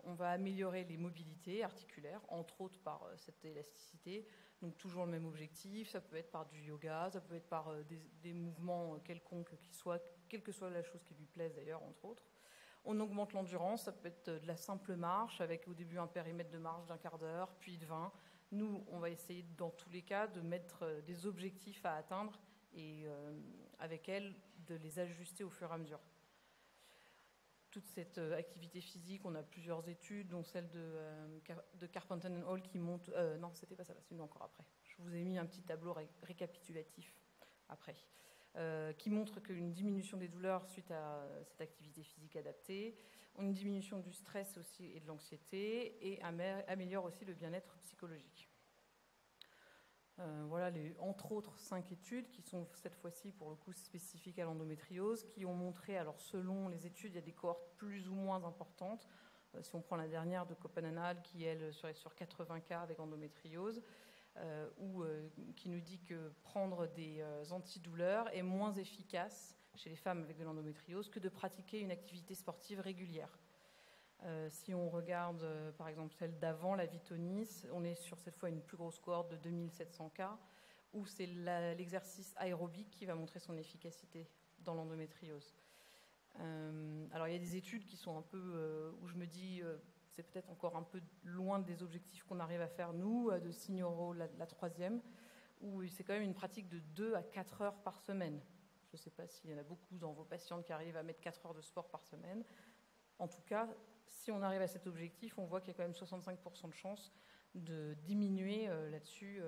On va améliorer les mobilités articulaires, entre autres par cette élasticité. Donc toujours le même objectif, ça peut être par du yoga, ça peut être par des mouvements quelconques, quelle que soit la chose qui lui plaise d'ailleurs, entre autres. On augmente l'endurance, ça peut être de la simple marche, avec au début un périmètre de marche d'un quart d'heure, puis de 20. Nous, on va essayer dans tous les cas de mettre des objectifs à atteindre et avec elles, de les ajuster au fur et à mesure. Toute cette activité physique, on a plusieurs études, dont celle de Carpenter and Hall qui montre... non, c'était pas ça, c'est une encore après. Je vous ai mis un petit tableau récapitulatif après, qui montre qu'une diminution des douleurs suite à cette activité physique adaptée, une diminution du stress aussi et de l'anxiété, et améliore aussi le bien-être psychologique. Voilà entre autres 5 études qui sont cette fois-ci pour le coup spécifiques à l'endométriose, qui ont montré, alors selon les études, il y a des cohortes plus ou moins importantes. Si on prend la dernière de Copenhague qui elle serait sur 80 cas avec endométriose, qui nous dit que prendre des antidouleurs est moins efficace chez les femmes avec de l'endométriose que de pratiquer une activité sportive régulière. Si on regarde par exemple celle d'avant, la Vitonis, on est sur cette fois une plus grosse cohorte de 2700 cas, où c'est l'exercice aérobique qui va montrer son efficacité dans l'endométriose. Alors il y a des études qui sont un peu, où je me dis, c'est peut-être encore un peu loin des objectifs qu'on arrive à faire nous, de Signoro, la troisième, où c'est quand même une pratique de 2 à 4 heures par semaine. Je ne sais pas s'il y en a beaucoup dans vos patientes qui arrivent à mettre 4 heures de sport par semaine. En tout cas, si on arrive à cet objectif, on voit qu'il y a quand même 65% de chances de diminuer là-dessus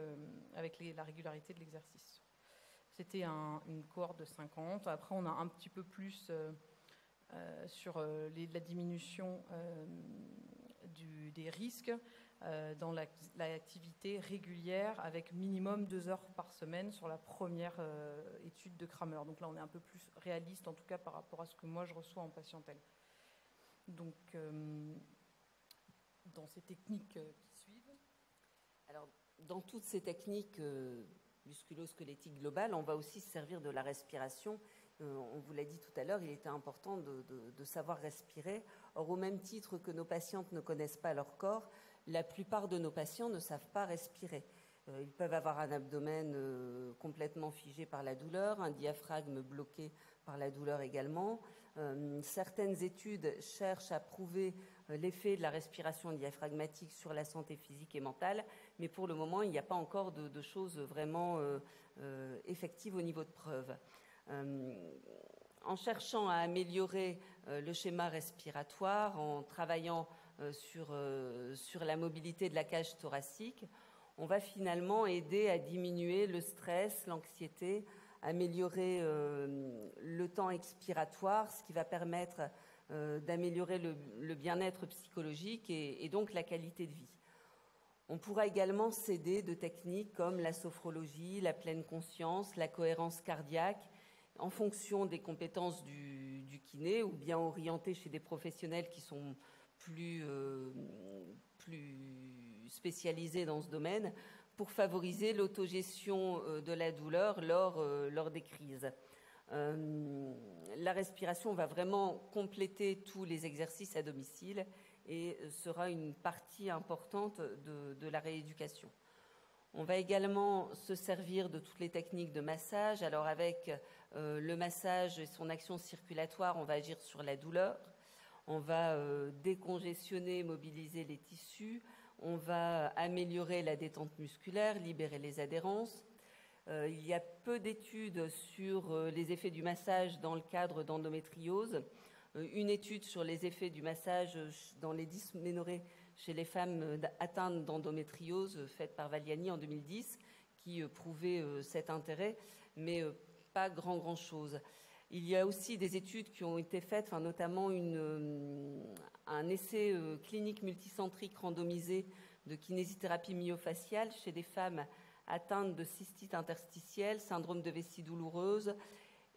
avec la régularité de l'exercice. C'était une cohorte de 50. Après, on a un petit peu plus sur la diminution des risques. dans l'activité régulière avec minimum 2 heures par semaine sur la première étude de Kramer. Donc là, on est un peu plus réaliste, en tout cas par rapport à ce que moi je reçois en patientèle. Donc, dans ces techniques qui suivent.
Alors, dans toutes ces techniques musculo-squelettiques globales, on va aussi se servir de la respiration. On vous l'a dit tout à l'heure, il était important de savoir respirer. Or, au même titre que nos patientes ne connaissent pas leur corps, la plupart de nos patients ne savent pas respirer. Ils peuvent avoir un abdomen complètement figé par la douleur, un diaphragme bloqué par la douleur également. Certaines études cherchent à prouver l'effet de la respiration diaphragmatique sur la santé physique et mentale, mais pour le moment, il n'y a pas encore de choses vraiment effectives au niveau de preuve. En cherchant à améliorer le schéma respiratoire, en travaillant sur la mobilité de la cage thoracique, on va finalement aider à diminuer le stress, l'anxiété, améliorer le temps expiratoire, ce qui va permettre d'améliorer le bien-être psychologique et donc la qualité de vie. On pourra également s'aider de techniques comme la sophrologie, la pleine conscience, la cohérence cardiaque, en fonction des compétences du kiné, ou bien orienter chez des professionnels qui sont plus spécialisés dans ce domaine, pour favoriser l'autogestion de la douleur lors des crises. La respiration va vraiment compléter tous les exercices à domicile et sera une partie importante de la rééducation. On va également se servir de toutes les techniques de massage. Alors avec le massage et son action circulatoire, on va agir sur la douleur, on va décongestionner, mobiliser les tissus, on va améliorer la détente musculaire, libérer les adhérences. Il y a peu d'études sur les effets du massage dans le cadre d'endométriose. Une étude sur les effets du massage dans les dysménorrhées chez les femmes atteintes d'endométriose faite par Valiani en 2010 qui prouvait cet intérêt, mais pas grand-chose. Il y a aussi des études qui ont été faites, notamment un essai clinique multicentrique randomisé de kinésithérapie myofaciale chez des femmes atteintes de cystite interstitielle, syndrome de vessie douloureuse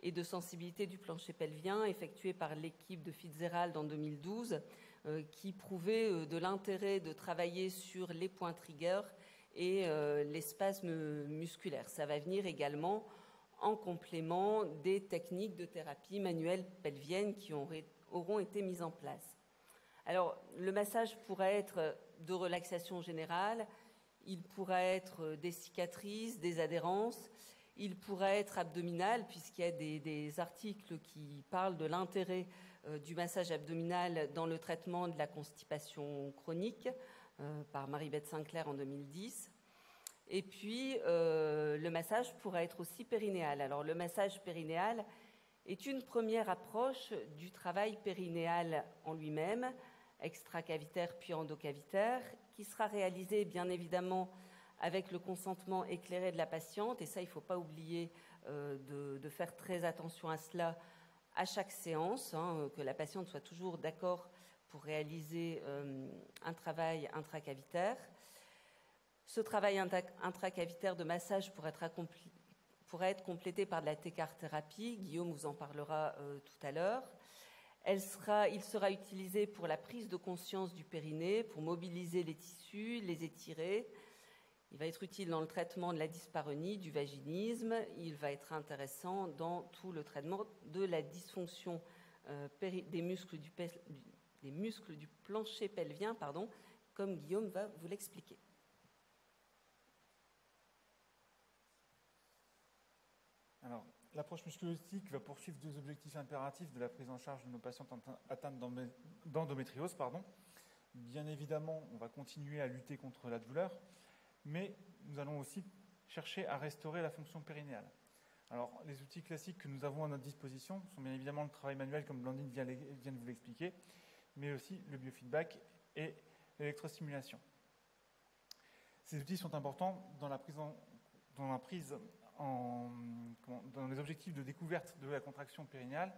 et de sensibilité du plancher pelvien, effectué par l'équipe de Fitzgerald en 2012, qui prouvait de l'intérêt de travailler sur les points triggers et les spasmes musculaires. Ça va venir également en complément des techniques de thérapie manuelle pelvienne qui auront été mises en place. Alors, le massage pourrait être de relaxation générale, il pourrait être des cicatrices, des adhérences, il pourrait être abdominal, puisqu'il y a des articles qui parlent de l'intérêt du massage abdominal dans le traitement de la constipation chronique, par Marie-Beth Sinclair en 2010. Et puis, le massage pourrait être aussi périnéal. Alors, le massage périnéal est une première approche du travail périnéal en lui-même, extracavitaire puis endocavitaire, qui sera réalisé bien évidemment avec le consentement éclairé de la patiente. Et ça, il ne faut pas oublier de faire très attention à cela à chaque séance, que la patiente soit toujours d'accord pour réaliser un travail intracavitaire. Ce travail intracavitaire de massage pourrait être complété par de la Técart-thérapie. Guillaume vous en parlera tout à l'heure. Il sera utilisé pour la prise de conscience du périnée, pour mobiliser les tissus, les étirer. Il va être utile dans le traitement de la dyspareunie, du vaginisme. Il va être intéressant dans tout le traitement de la dysfonction des muscles du plancher pelvien, comme Guillaume va vous l'expliquer.
Alors, l'approche musculolytique va poursuivre 2 objectifs impératifs de la prise en charge de nos patientes atteintes d'endométriose. Bien évidemment, on va continuer à lutter contre la douleur, mais nous allons aussi chercher à restaurer la fonction périnéale. Alors, les outils classiques que nous avons à notre disposition sont bien évidemment le travail manuel, comme Blandine vient de vous l'expliquer, mais aussi le biofeedback et l'électrostimulation. Ces outils sont importants dans les objectifs de découverte de la contraction périnéale,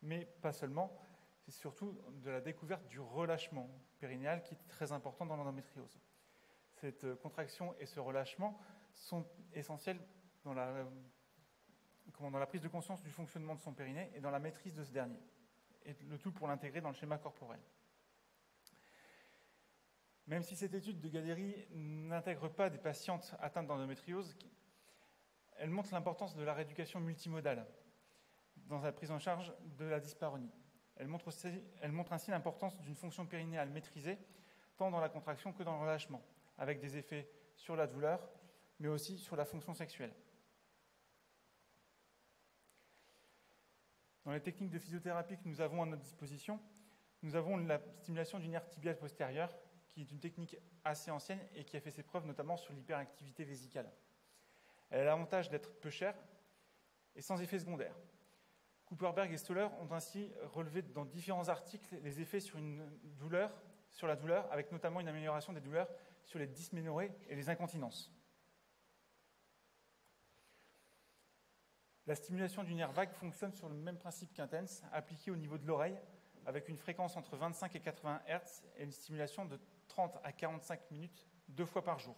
mais pas seulement, c'est surtout de la découverte du relâchement périnéal qui est très important dans l'endométriose. Cette contraction et ce relâchement sont essentiels dans la prise de conscience du fonctionnement de son périnée et dans la maîtrise de ce dernier, et le tout pour l'intégrer dans le schéma corporel. Même si cette étude de Gaderi n'intègre pas des patientes atteintes d'endométriose, elle montre l'importance de la rééducation multimodale dans la prise en charge de la dyspareunie. Elle montre ainsi l'importance d'une fonction périnéale maîtrisée, tant dans la contraction que dans le relâchement, avec des effets sur la douleur, mais aussi sur la fonction sexuelle. Dans les techniques de physiothérapie que nous avons à notre disposition, nous avons la stimulation du nerf tibial postérieur, qui est une technique assez ancienne et qui a fait ses preuves notamment sur l'hyperactivité vésicale. Elle a l'avantage d'être peu chère et sans effet secondaire. Cooperberg et Stoller ont ainsi relevé dans différents articles les effets sur la douleur, avec notamment une amélioration des douleurs sur les dysménorrhées et les incontinences. La stimulation du nerf vague fonctionne sur le même principe qu'un TENS, appliqué au niveau de l'oreille, avec une fréquence entre 25 et 80 Hz et une stimulation de 30 à 45 minutes 2 fois par jour.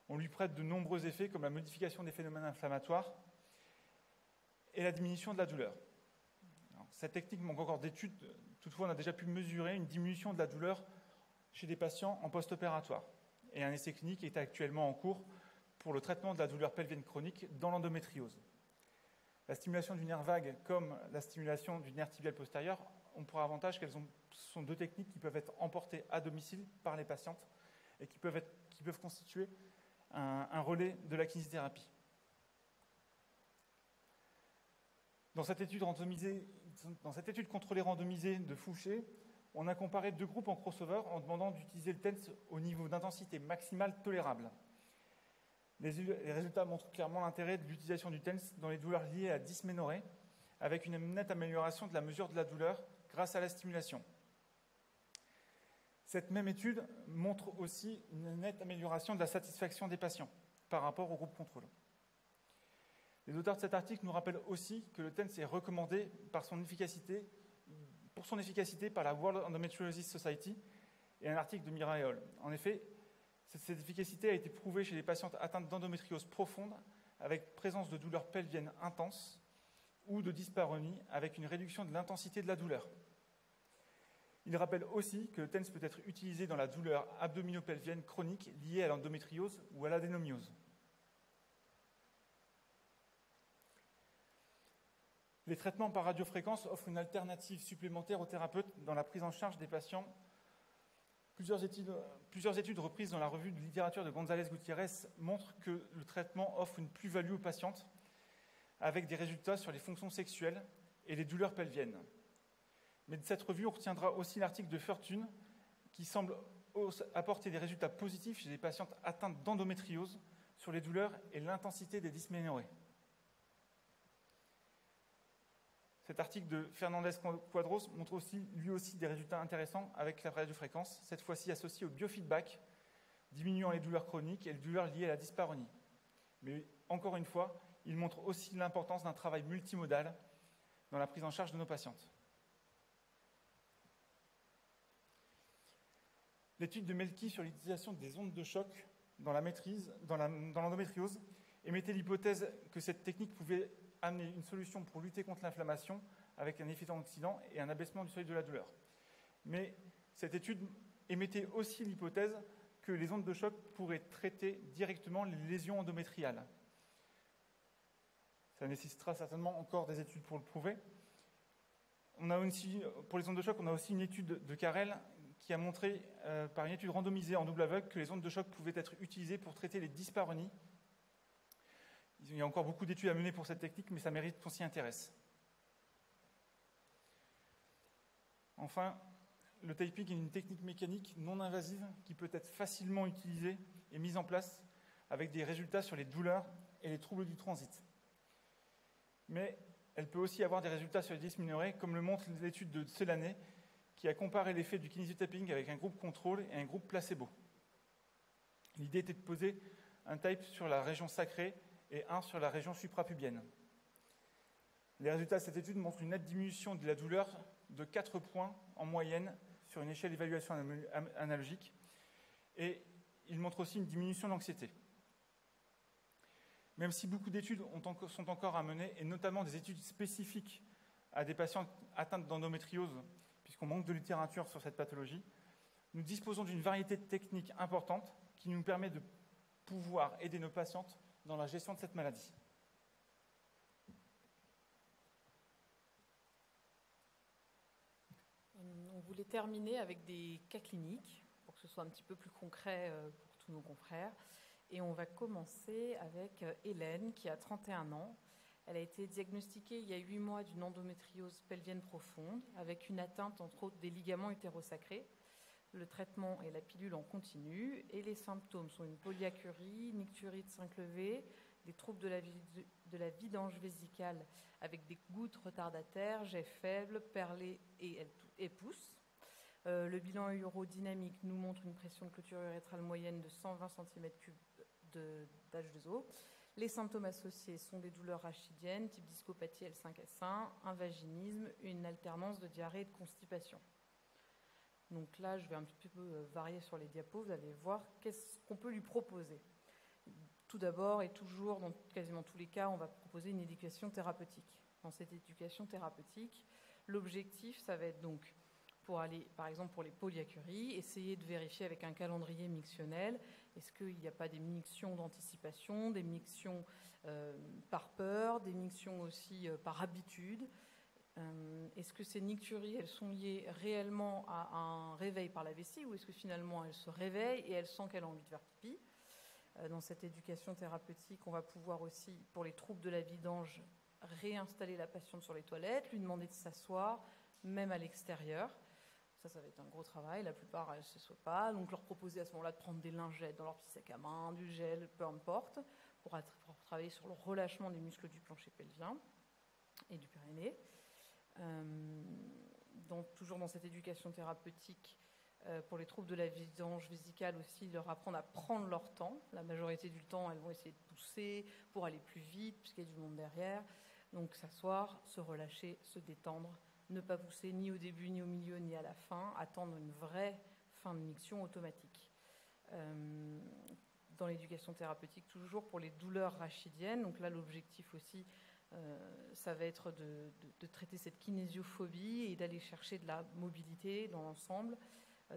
On lui prête de nombreux effets comme la modification des phénomènes inflammatoires et la diminution de la douleur. Alors, cette technique manque encore d'études, toutefois on a déjà pu mesurer une diminution de la douleur chez des patients en post-opératoire. Et un essai clinique est actuellement en cours pour le traitement de la douleur pelvienne chronique dans l'endométriose. La stimulation du nerf vague comme la stimulation du nerf tibial postérieur ont pour avantage qu'elles sont deux techniques qui peuvent être emportées à domicile par les patientes et qui peuvent constituer un relais de la kinésithérapie. Dans cette étude contrôlée randomisée de Fouché, on a comparé deux groupes en crossover en demandant d'utiliser le TENS au niveau d'intensité maximale tolérable. Les résultats montrent clairement l'intérêt de l'utilisation du TENS dans les douleurs liées à la dysménorrhée, avec une nette amélioration de la mesure de la douleur grâce à la stimulation. Cette même étude montre aussi une nette amélioration de la satisfaction des patients par rapport au groupe contrôle. Les auteurs de cet article nous rappellent aussi que le TENS est recommandé pour son efficacité par la World Endometriosis Society et un article de Mireille Hall. En effet, cette efficacité a été prouvée chez les patientes atteintes d'endométriose profonde avec présence de douleurs pelviennes intenses ou de dyspareunie avec une réduction de l'intensité de la douleur. Il rappelle aussi que le TENS peut être utilisé dans la douleur abdominopelvienne chronique liée à l'endométriose ou à l'adénomiose. Les traitements par radiofréquence offrent une alternative supplémentaire aux thérapeutes dans la prise en charge des patients. Plusieurs études reprises dans la revue de littérature de González-Gutiérrez montrent que le traitement offre une plus-value aux patientes avec des résultats sur les fonctions sexuelles et les douleurs pelviennes. Mais de cette revue, on retiendra aussi l'article de Fortune qui semble apporter des résultats positifs chez les patientes atteintes d'endométriose sur les douleurs et l'intensité des dysménorrhées. Cet article de Fernandez-Quadros montre lui aussi des résultats intéressants avec la radiofréquence, cette fois-ci associée au biofeedback, diminuant les douleurs chroniques et les douleurs liées à la dyspareunie. Mais encore une fois, il montre aussi l'importance d'un travail multimodal dans la prise en charge de nos patientes. L'étude de Melki sur l'utilisation des ondes de choc dans la maîtrise, dans l'endométriose, émettait l'hypothèse que cette technique pouvait amener une solution pour lutter contre l'inflammation avec un effet antioxydant et un abaissement du seuil de la douleur. Mais cette étude émettait aussi l'hypothèse que les ondes de choc pourraient traiter directement les lésions endométriales. Ça nécessitera certainement encore des études pour le prouver. Pour les ondes de choc, on a aussi une étude de Carrel qui a montré, par une étude randomisée en double aveugle, que les ondes de choc pouvaient être utilisées pour traiter les dyspareunies. Il y a encore beaucoup d'études à mener pour cette technique, mais ça mérite qu'on s'y intéresse. Enfin, le taping est une technique mécanique non invasive qui peut être facilement utilisée et mise en place avec des résultats sur les douleurs et les troubles du transit. Mais elle peut aussi avoir des résultats sur les dysménorrhées, comme le montre l'étude de Selané, qui a comparé l'effet du kinésio-tapping avec un groupe contrôle et un groupe placebo. L'idée était de poser un type sur la région sacrée et un sur la région suprapubienne. Les résultats de cette étude montrent une nette diminution de la douleur de 4 points en moyenne sur une échelle d'évaluation analogique et il montre aussi une diminution de l'anxiété. Même si beaucoup d'études sont encore à mener, et notamment des études spécifiques à des patients atteints d'endométriose, puisqu'on manque de littérature sur cette pathologie, nous disposons d'une variété de techniques importantes qui nous permet de pouvoir aider nos patientes dans la gestion de cette maladie.
On voulait terminer avec des cas cliniques pour que ce soit un petit peu plus concret pour tous nos confrères. Et on va commencer avec Hélène qui a 31 ans. Elle a été diagnostiquée il y a 8 mois d'une endométriose pelvienne profonde avec une atteinte entre autres des ligaments utérosacrés. Le traitement est la pilule en continu et les symptômes sont une polyacurie, nicturite 5 levées, des troubles de la vidange vésicale avec des gouttes retardataires, jet faible, perlé et pousse. Le bilan urodynamique nous montre une pression de clôture urétrale moyenne de 120 cm3 d'H2O. Les symptômes associés sont des douleurs rachidiennes, type discopathie L5S1, un vaginisme, une alternance de diarrhée et de constipation. Donc là, je vais un petit peu varier sur les diapos. Vous allez voir qu'est-ce qu'on peut lui proposer. Tout d'abord, et toujours dans quasiment tous les cas, on va proposer une éducation thérapeutique. Dans cette éducation thérapeutique, l'objectif, ça va être donc, pour aller, par exemple, pour les polyacuries, essayer de vérifier avec un calendrier mictionnel, est-ce qu'il n'y a pas des mictions d'anticipation, des mictions par peur, des mictions aussi par habitude. Est-ce que ces nicturies, elles sont liées réellement à un réveil par la vessie ou est-ce que finalement elle se réveille et elle sent qu'elle a envie de faire pipi? Dans cette éducation thérapeutique, on va pouvoir aussi, pour les troubles de la vidange, réinstaller la patiente sur les toilettes, lui demander de s'asseoir, même à l'extérieur. Ça va être un gros travail. La plupart, elles ne se soient pas. Donc, leur proposer à ce moment-là de prendre des lingettes dans leur petit sac à main, du gel, peu importe, pour travailler sur le relâchement des muscles du plancher pelvien et du périnée. Donc, toujours dans cette éducation thérapeutique, pour les troubles de la vidange vésicale aussi, leur apprendre à prendre leur temps. La majorité du temps, elles vont essayer de pousser pour aller plus vite, puisqu'il y a du monde derrière. Donc, s'asseoir, se relâcher, se détendre, ne pas pousser ni au début, ni au milieu, ni à la fin, attendre une vraie fin de miction automatique. Dans l'éducation thérapeutique, toujours pour les douleurs rachidiennes, donc là, l'objectif aussi, ça va être de traiter cette kinésiophobie et d'aller chercher de la mobilité dans l'ensemble,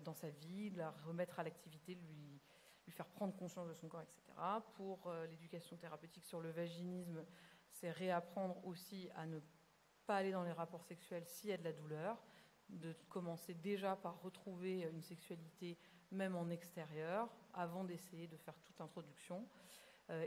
dans sa vie, de la remettre à l'activité, de lui faire prendre conscience de son corps, etc. Pour l'éducation thérapeutique sur le vaginisme, c'est réapprendre aussi à ne pas aller dans les rapports sexuels s'il y a de la douleur, de commencer déjà par retrouver une sexualité même en extérieur, avant d'essayer de faire toute introduction.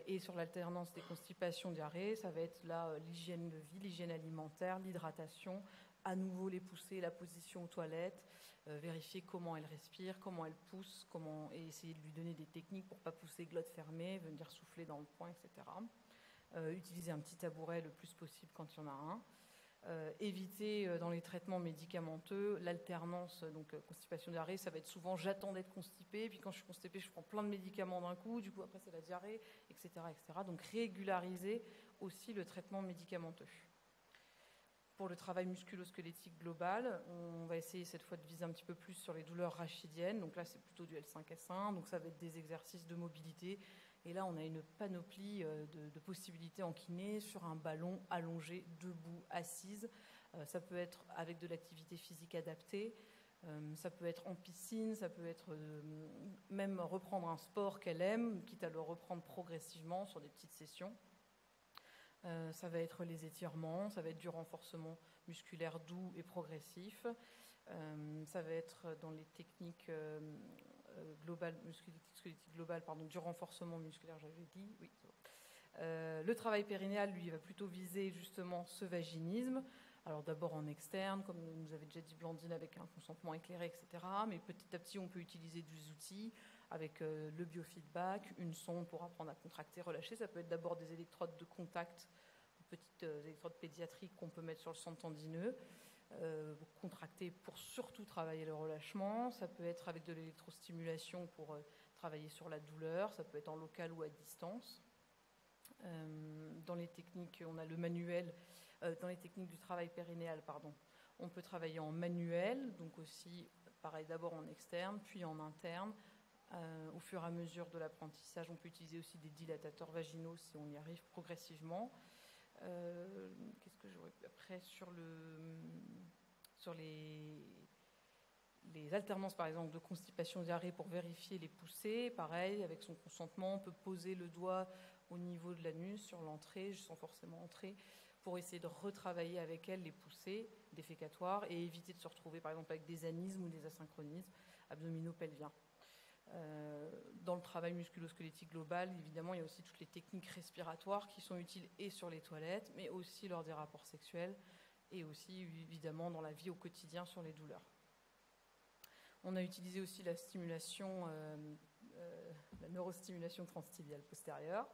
Et sur l'alternance des constipations, diarrhées, ça va être là l'hygiène de vie, l'hygiène alimentaire, l'hydratation, à nouveau les pousser, la position aux toilettes, vérifier comment elle respire, comment elle pousse, et essayer de lui donner des techniques pour ne pas pousser glotte fermée, venir souffler dans le poing, etc. Utiliser un petit tabouret le plus possible quand il y en a un. Éviter dans les traitements médicamenteux l'alternance, donc constipation diarrhée, ça va être souvent j'attends d'être constipée, puis quand je suis constipée je prends plein de médicaments d'un coup, du coup après c'est la diarrhée, etc., etc. Donc régulariser aussi le traitement médicamenteux. Pour le travail musculo-squelettique global, on va essayer cette fois de viser un petit peu plus sur les douleurs rachidiennes, donc là c'est plutôt du L5S1, donc ça va être des exercices de mobilité. Et là, on a une panoplie de possibilités en kiné sur un ballon allongé, debout, assise. Ça peut être avec de l'activité physique adaptée, ça peut être en piscine, ça peut être même reprendre un sport qu'elle aime, quitte à le reprendre progressivement sur des petites sessions. Ça va être les étirements, ça va être du renforcement musculaire doux et progressif. Ça va être dans les techniques squelettique global, du renforcement musculaire, j'avais dit. Oui, c'est bon. Le travail périnéal, lui, va plutôt viser justement ce vaginisme. Alors d'abord en externe, comme nous avait déjà dit Blandine, avec un consentement éclairé, etc. Mais petit à petit, on peut utiliser des outils avec le biofeedback, une sonde pour apprendre à contracter, relâcher. Ça peut être d'abord des électrodes de contact, petites électrodes pédiatriques qu'on peut mettre sur le centre tendineux. Contracter pour surtout travailler le relâchement. Ça peut être avec de l'électrostimulation pour travailler sur la douleur. Ça peut être en local ou à distance. Dans les techniques, on a le manuel. Dans les techniques du travail périnéal, on peut travailler en manuel, donc aussi pareil d'abord en externe, puis en interne, Au fur et à mesure de l'apprentissage, on peut utiliser aussi des dilatateurs vaginaux si on y arrive progressivement. Qu'est-ce que j'aurais après sur les alternances, par exemple, de constipation diarrhée pour vérifier les poussées. Pareil, avec son consentement, on peut poser le doigt au niveau de l'anus sur l'entrée, sans forcément entrer, pour essayer de retravailler avec elle les poussées défécatoires et éviter de se retrouver, par exemple, avec des anismes ou des asynchronismes abdominaux-pelviens. Dans le travail musculo-squelettique global, évidemment, il y a aussi toutes les techniques respiratoires qui sont utiles et sur les toilettes, mais aussi lors des rapports sexuels et aussi, évidemment, dans la vie au quotidien sur les douleurs. On a utilisé aussi la stimulation, la neurostimulation transtibiale postérieure.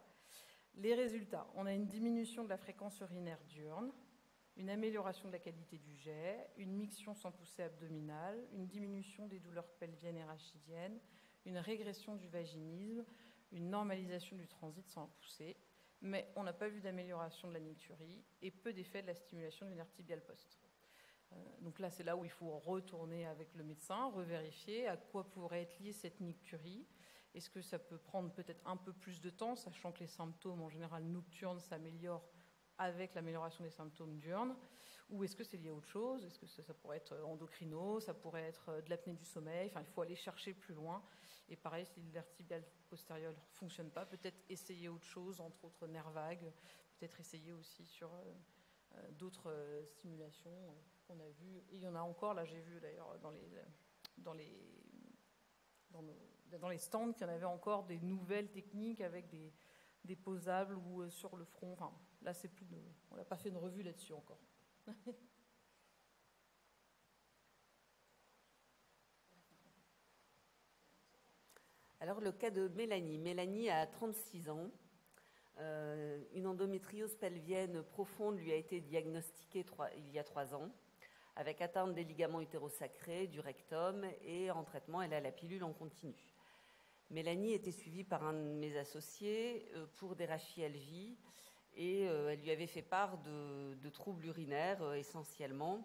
Les résultats, on a une diminution de la fréquence urinaire diurne, une amélioration de la qualité du jet, une miction sans poussée abdominale, une diminution des douleurs pelviennes et rachidiennes, une régression du vaginisme, une normalisation du transit sans poussée, mais on n'a pas vu d'amélioration de la nicturie et peu d'effet de la stimulation du nerf tibial post. Donc là, c'est là où il faut retourner avec le médecin, revérifier à quoi pourrait être liée cette nicturie. Est-ce que ça peut prendre peut-être un peu plus de temps, sachant que les symptômes en général nocturnes s'améliorent avec l'amélioration des symptômes diurnes, ou est-ce que c'est lié à autre chose? Est-ce que ça pourrait être endocrino, ça pourrait être de l'apnée du sommeil? Enfin, il faut aller chercher plus loin. Et pareil, si le nerf tibial postérieur ne fonctionne pas, peut-être essayer autre chose, entre autres nerfs vagues, peut-être essayer aussi sur d'autres stimulations qu'on a vues. Et il y en a encore, là j'ai vu d'ailleurs dans les stands qu'il y en avait encore des nouvelles techniques avec des posables ou sur le front. Enfin, là, c'est plus on n'a pas fait une revue là-dessus encore.
Alors, le cas de Mélanie. Mélanie a 36 ans. Une endométriose pelvienne profonde lui a été diagnostiquée il y a 3 ans, avec atteinte des ligaments utérosacrés, du rectum, et en traitement, elle a la pilule en continu. Mélanie était suivie par un de mes associés pour des rachialgies, et elle lui avait fait part de troubles urinaires essentiellement,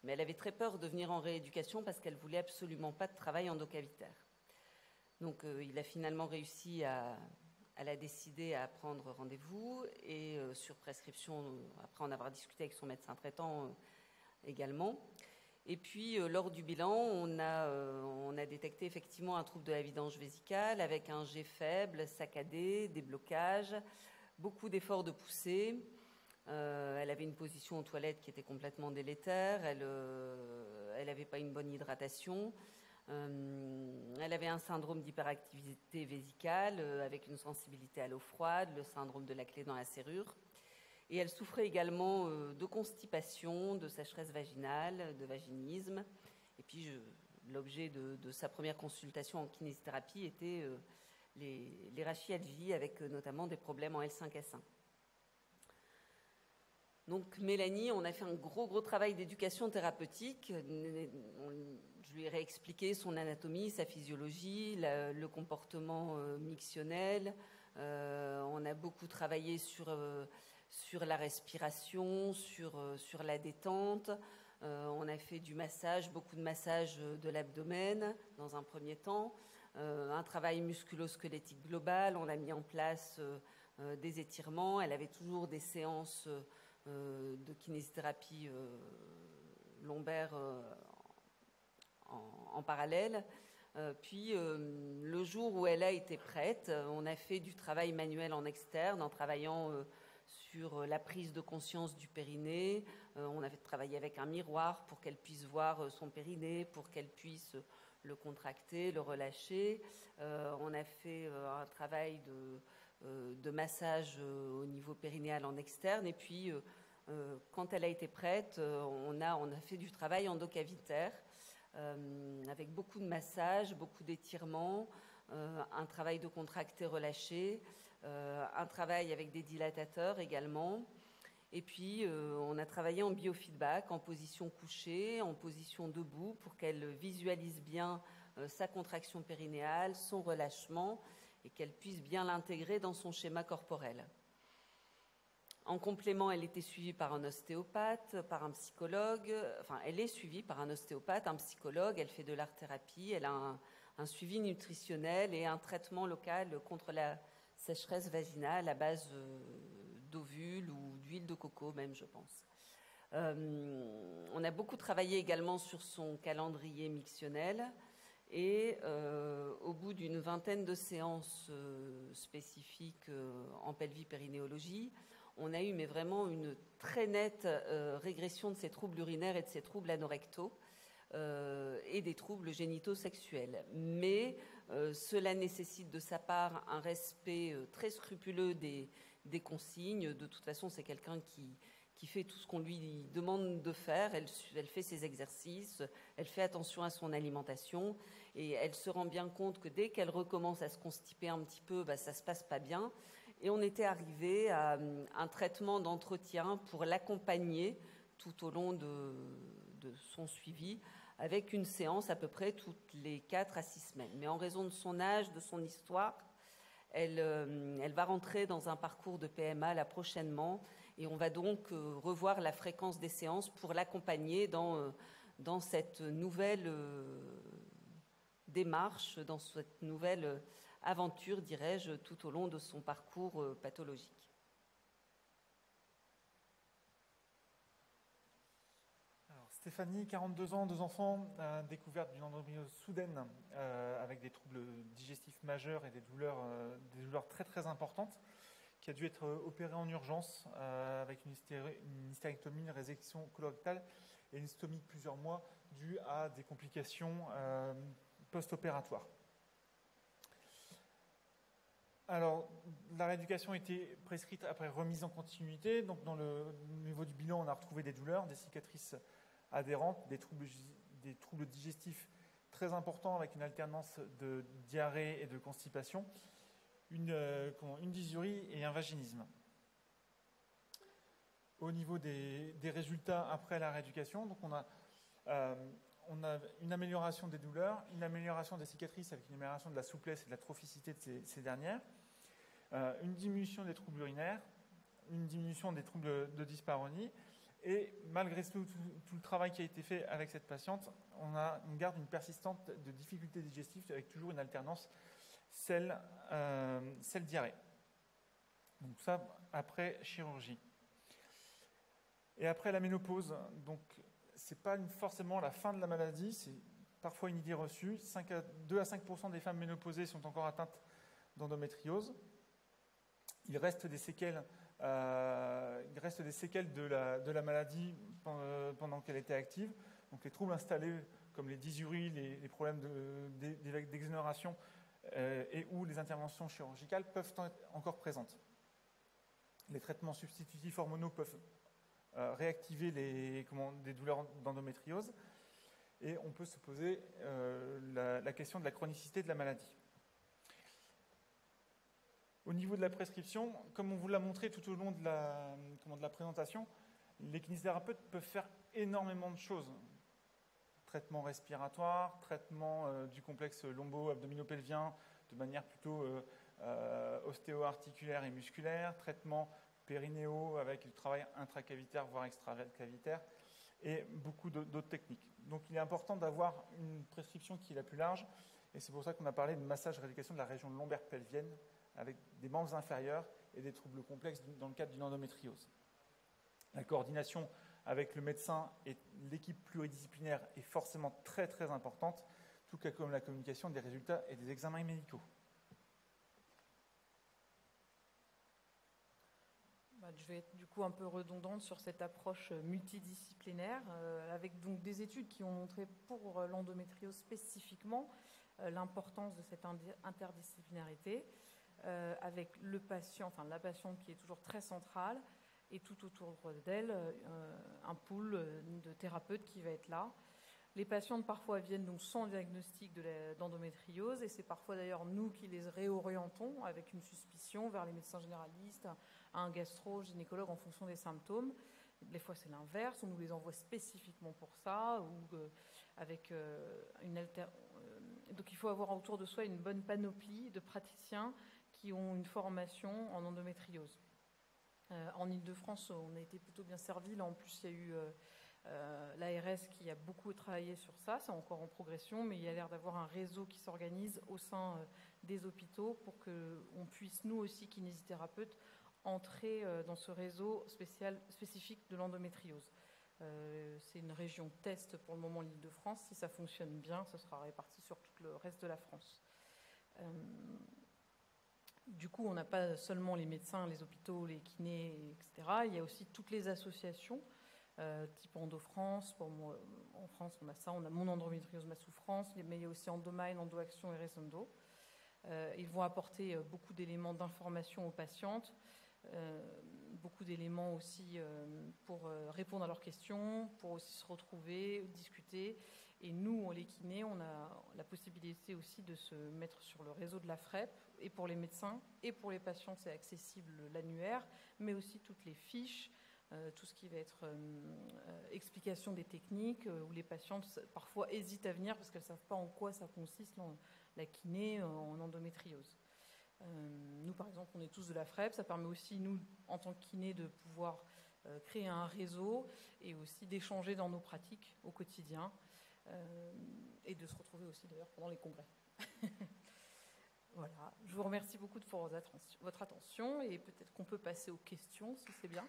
mais elle avait très peur de venir en rééducation parce qu'elle voulait absolument pas de travail endocavitaire. Donc il a finalement réussi elle a décidé à prendre rendez-vous et sur prescription, après en avoir discuté avec son médecin traitant également. Et puis lors du bilan, on a détecté effectivement un trouble de la vidange vésicale avec un jet faible, saccadé, des blocages, beaucoup d'efforts de poussée. Elle avait une position aux toilettes qui était complètement délétère, elle n'avait pas une bonne hydratation. Elle avait un syndrome d'hyperactivité vésicale avec une sensibilité à l'eau froide, le syndrome de la clé dans la serrure. Et elle souffrait également de constipation, de sécheresse vaginale, de vaginisme. Et puis l'objet de sa première consultation en kinésithérapie était les rachialgies avec notamment des problèmes en L5-S1. Donc Mélanie, on a fait un gros travail d'éducation thérapeutique. Je lui ai réexpliqué son anatomie, sa physiologie, le comportement mictionnel. On a beaucoup travaillé sur la respiration, sur la détente. On a fait du massage, beaucoup de massage de l'abdomen dans un premier temps. Un travail musculo-squelettique global. On a mis en place des étirements. Elle avait toujours des séances de kinésithérapie lombaire en parallèle. Puis le jour où elle a été prête, on a fait du travail manuel en externe en travaillant sur la prise de conscience du périnée. On a travaillé avec un miroir pour qu'elle puisse voir son périnée, pour qu'elle puisse le contracter, le relâcher. On a fait un travail de massage au niveau périnéal en externe. Et puis, quand elle a été prête, on a fait du travail endocavitaire avec beaucoup de massages, beaucoup d'étirements, un travail de contracté-relâché, un travail avec des dilatateurs également. Et puis, on a travaillé en biofeedback, en position couchée, en position debout, pour qu'elle visualise bien sa contraction périnéale, son relâchement, et qu'elle puisse bien l'intégrer dans son schéma corporel. En complément, elle était suivie par un ostéopathe, par un psychologue. Enfin, elle est suivie par un ostéopathe, un psychologue. Elle fait de l'art-thérapie. Elle a un suivi nutritionnel et un traitement local contre la sécheresse vaginale à base d'ovules ou d'huile de coco même, je pense. On a beaucoup travaillé également sur son calendrier mictionnel et au bout d'une vingtaine de séances spécifiques en pelvipérinéologie, on a eu mais vraiment une très nette régression de ses troubles urinaires et de ses troubles anorectaux et des troubles génitaux sexuels. Mais cela nécessite de sa part un respect très scrupuleux des consignes. De toute façon, c'est quelqu'un qui fait tout ce qu'on lui demande de faire. Elle fait ses exercices, elle fait attention à son alimentation et elle se rend bien compte que dès qu'elle recommence à se constiper un petit peu, ça se passe pas bien. Et on était arrivé à un traitement d'entretien pour l'accompagner tout au long de son suivi, avec une séance à peu près toutes les 4 à 6 semaines. Mais en raison de son âge, de son histoire, elle va rentrer dans un parcours de PMA là prochainement, et on va donc revoir la fréquence des séances pour l'accompagner dans cette nouvelle démarche, dans cette nouvelle aventure, dirais-je, tout au long de son parcours pathologique.
Stéphanie, 42 ans, 2 enfants, découverte d'une endométriose soudaine avec des troubles digestifs majeurs et des douleurs très très importantes, qui a dû être opérée en urgence avec une hystérectomie, une résection colorectale et une stomie de plusieurs mois due à des complications post-opératoires. Alors, la rééducation a été prescrite après remise en continuité. Donc, dans le niveau du bilan, on a retrouvé des douleurs, des cicatrices adhérentes, des troubles digestifs très importants avec une alternance de diarrhée et de constipation, une dysurie et un vaginisme. Au niveau des résultats après la rééducation, donc on a une amélioration des douleurs, une amélioration des cicatrices avec une amélioration de la souplesse et de la trophicité de ces dernières, une diminution des troubles urinaires, une diminution des troubles de dyspareunie. Et malgré tout le travail qui a été fait avec cette patiente, on garde une persistante de difficultés digestives avec toujours une alternance sel-diarrhée. Donc ça, après chirurgie. Et après la ménopause, donc c'est pas forcément la fin de la maladie, c'est parfois une idée reçue. 2 à 5% des femmes ménopausées sont encore atteintes d'endométriose. Il reste des séquelles de la maladie pendant qu'elle était active. Donc les troubles installés comme les dysuries, les problèmes d'exonération et ou les interventions chirurgicales peuvent être encore présentes. Les traitements substitutifs hormonaux peuvent réactiver des douleurs d'endométriose, et on peut se poser la question de la chronicité de la maladie. Au niveau de la prescription, comme on vous l'a montré tout au long de la présentation, les kinésithérapeutes peuvent faire énormément de choses. Traitement respiratoire, traitement du complexe lombo-abdominopelvien de manière plutôt ostéo-articulaire et musculaire, traitement périnéo avec du travail intracavitaire voire extracavitaire et beaucoup d'autres techniques. Donc il est important d'avoir une prescription qui est la plus large, et c'est pour ça qu'on a parlé de massage rééducation de la région lombaire pelvienne avec des membres inférieurs et des troubles complexes dans le cadre d'une endométriose. La coordination avec le médecin et l'équipe pluridisciplinaire est forcément très très importante, tout comme la communication des résultats et des examens médicaux.
Je vais être du coup un peu redondante sur cette approche multidisciplinaire, avec donc des études qui ont montré pour l'endométriose spécifiquement l'importance de cette interdisciplinarité, avec le patient, enfin la patiente qui est toujours très centrale, et tout autour d'elle un pool de thérapeutes qui va être là. Les patientes parfois viennent donc sans diagnostic d'endométriose, et c'est parfois d'ailleurs nous qui les réorientons avec une suspicion vers les médecins généralistes, un gastro-gynécologue en fonction des symptômes. Des fois c'est l'inverse, on nous les envoie spécifiquement pour ça, ou avec donc il faut avoir autour de soi une bonne panoplie de praticiens qui ont une formation en endométriose. En Ile-de-France, on a été plutôt bien servis. Là, en plus, il y a eu l'ARS qui a beaucoup travaillé sur ça, c'est encore en progression, mais il y a l'air d'avoir un réseau qui s'organise au sein des hôpitaux pour qu'on puisse, nous aussi, kinésithérapeutes, entrer dans ce réseau spécifique de l'endométriose. C'est une région test pour le moment, l'Île-de-France. Si ça fonctionne bien, ce sera réparti sur tout le reste de la France. Du coup, on n'a pas seulement les médecins, les hôpitaux, les kinés, etc. Il y a aussi toutes les associations, type EndoFrance. En France, on a ça, on a Mon Endométriose, Ma Souffrance, mais il y a aussi Endomine, EndoAction et Resendo. Ils vont apporter beaucoup d'éléments d'information aux patientes, beaucoup d'éléments aussi pour répondre à leurs questions, pour aussi se retrouver, discuter. Et nous, les kinés, on a la possibilité aussi de se mettre sur le réseau de la FREP, et pour les médecins, et pour les patients, c'est accessible l'annuaire, mais aussi toutes les fiches, tout ce qui va être explication des techniques, où les patientes parfois hésitent à venir parce qu'elles ne savent pas en quoi ça consiste, la kiné en endométriose. Nous, par exemple, on est tous de la FREP, ça permet aussi, nous, en tant que kiné, de pouvoir créer un réseau et aussi d'échanger dans nos pratiques au quotidien, et de se retrouver aussi d'ailleurs pendant les congrès. Voilà, je vous remercie beaucoup pour votre attention et peut-être qu'on peut passer aux questions si c'est bien.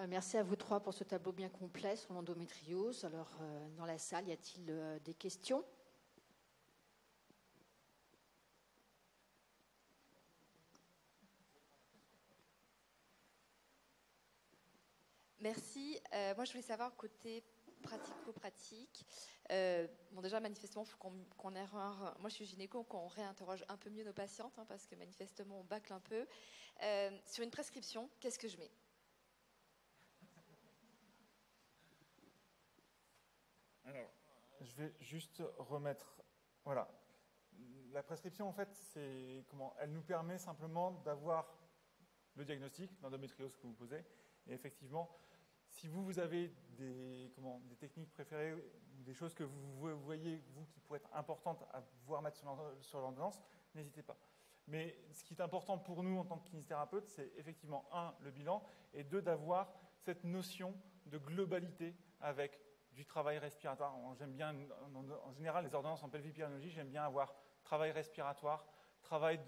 Merci à vous trois pour ce tableau bien complet sur l'endométriose. Alors, dans la salle, y a-t-il des questions ?
Merci. Moi, je voulais savoir, côté pratico-pratique, bon, déjà, manifestement, il faut qu'on erreur. Moi, je suis gynéco, qu'on réinterroge un peu mieux nos patientes, hein, parce que manifestement, on bâcle un peu. Sur une prescription, qu'est-ce que je mets ?
Alors, je vais juste remettre. Voilà. La prescription, en fait, elle nous permet simplement d'avoir le diagnostic d'endométriose que vous posez. Et effectivement, si vous avez des techniques préférées, des choses que vous voyez, vous, qui pourraient être importantes à pouvoir mettre sur l'ordonnance, n'hésitez pas. Mais ce qui est important pour nous en tant que kinésithérapeute, c'est effectivement, 1, le bilan, et 2, d'avoir cette notion de globalité avec du travail respiratoire. J'aime bien, en général, les ordonnances en pelvipyrénologie, j'aime bien avoir travail respiratoire, travail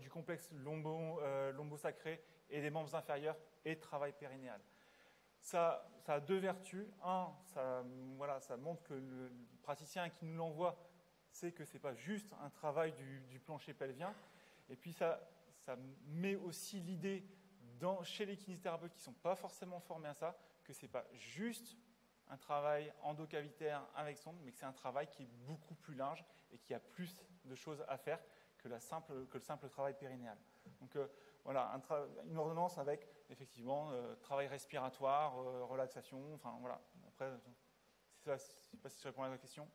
du complexe lombo-sacré et des membres inférieurs et travail périnéal. Ça a 2 vertus. 1, ça montre que le praticien qui nous l'envoie sait que ce n'est pas juste un travail du plancher pelvien. Et puis ça met aussi l'idée chez les kinésithérapeutes qui ne sont pas forcément formés à ça, que ce n'est pas juste un travail endocavitaire avec sonde, mais que c'est un travail qui est beaucoup plus large et qui a plus de choses à faire que le simple travail périnéal. Donc voilà, une ordonnance avec effectivement travail respiratoire, relaxation, enfin voilà. Après, je ne sais pas si je réponds à la question.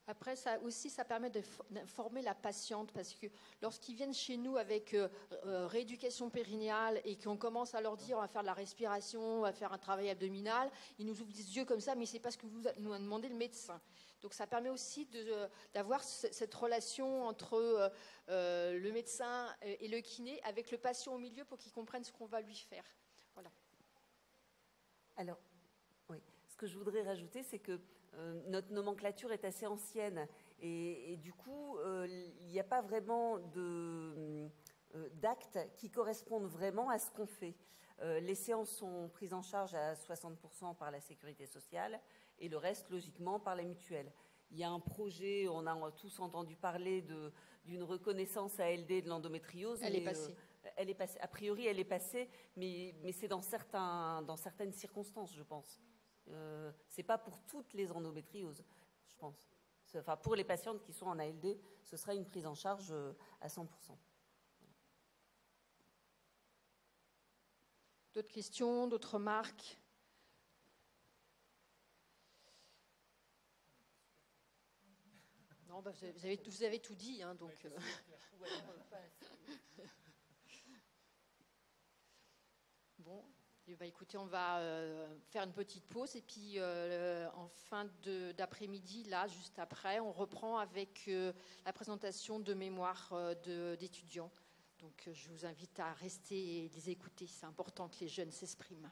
Après, ça permet d'informer la patiente, parce que lorsqu'ils viennent chez nous avec rééducation périnéale et qu'on commence à leur dire on va faire de la respiration, on va faire un travail abdominal, ils nous ouvrent les yeux comme ça, mais c'est pas ce que nous a demandé le médecin. Donc ça permet aussi d'avoir cette relation entre le médecin et le kiné, avec le patient au milieu pour qu'il comprenne ce qu'on va lui faire. Voilà.
Alors, oui, ce que je voudrais rajouter, c'est que notre nomenclature est assez ancienne et du coup, il n'y a pas vraiment d'actes qui correspondent vraiment à ce qu'on fait. Les séances sont prises en charge à 60% par la sécurité sociale et le reste, logiquement, par la mutuelle. Il y a un projet, on a tous entendu parler d'une reconnaissance ALD de l'endométriose.
Elle est passée.
Elle est passée. A priori, elle est passée, mais c'est dans certaines circonstances, je pense. C'est pas pour toutes les endométrioses, je pense. Enfin, pour les patientes qui sont en ALD, ce sera une prise en charge à 100%.
D'autres questions, d'autres remarques ? Non, vous avez tout dit, hein, donc. Bon. Écoutez, on va faire une petite pause et puis en fin d'après-midi, là, juste après, on reprend avec la présentation de mémoire d'étudiants. Donc je vous invite à rester et les écouter. C'est important que les jeunes s'expriment.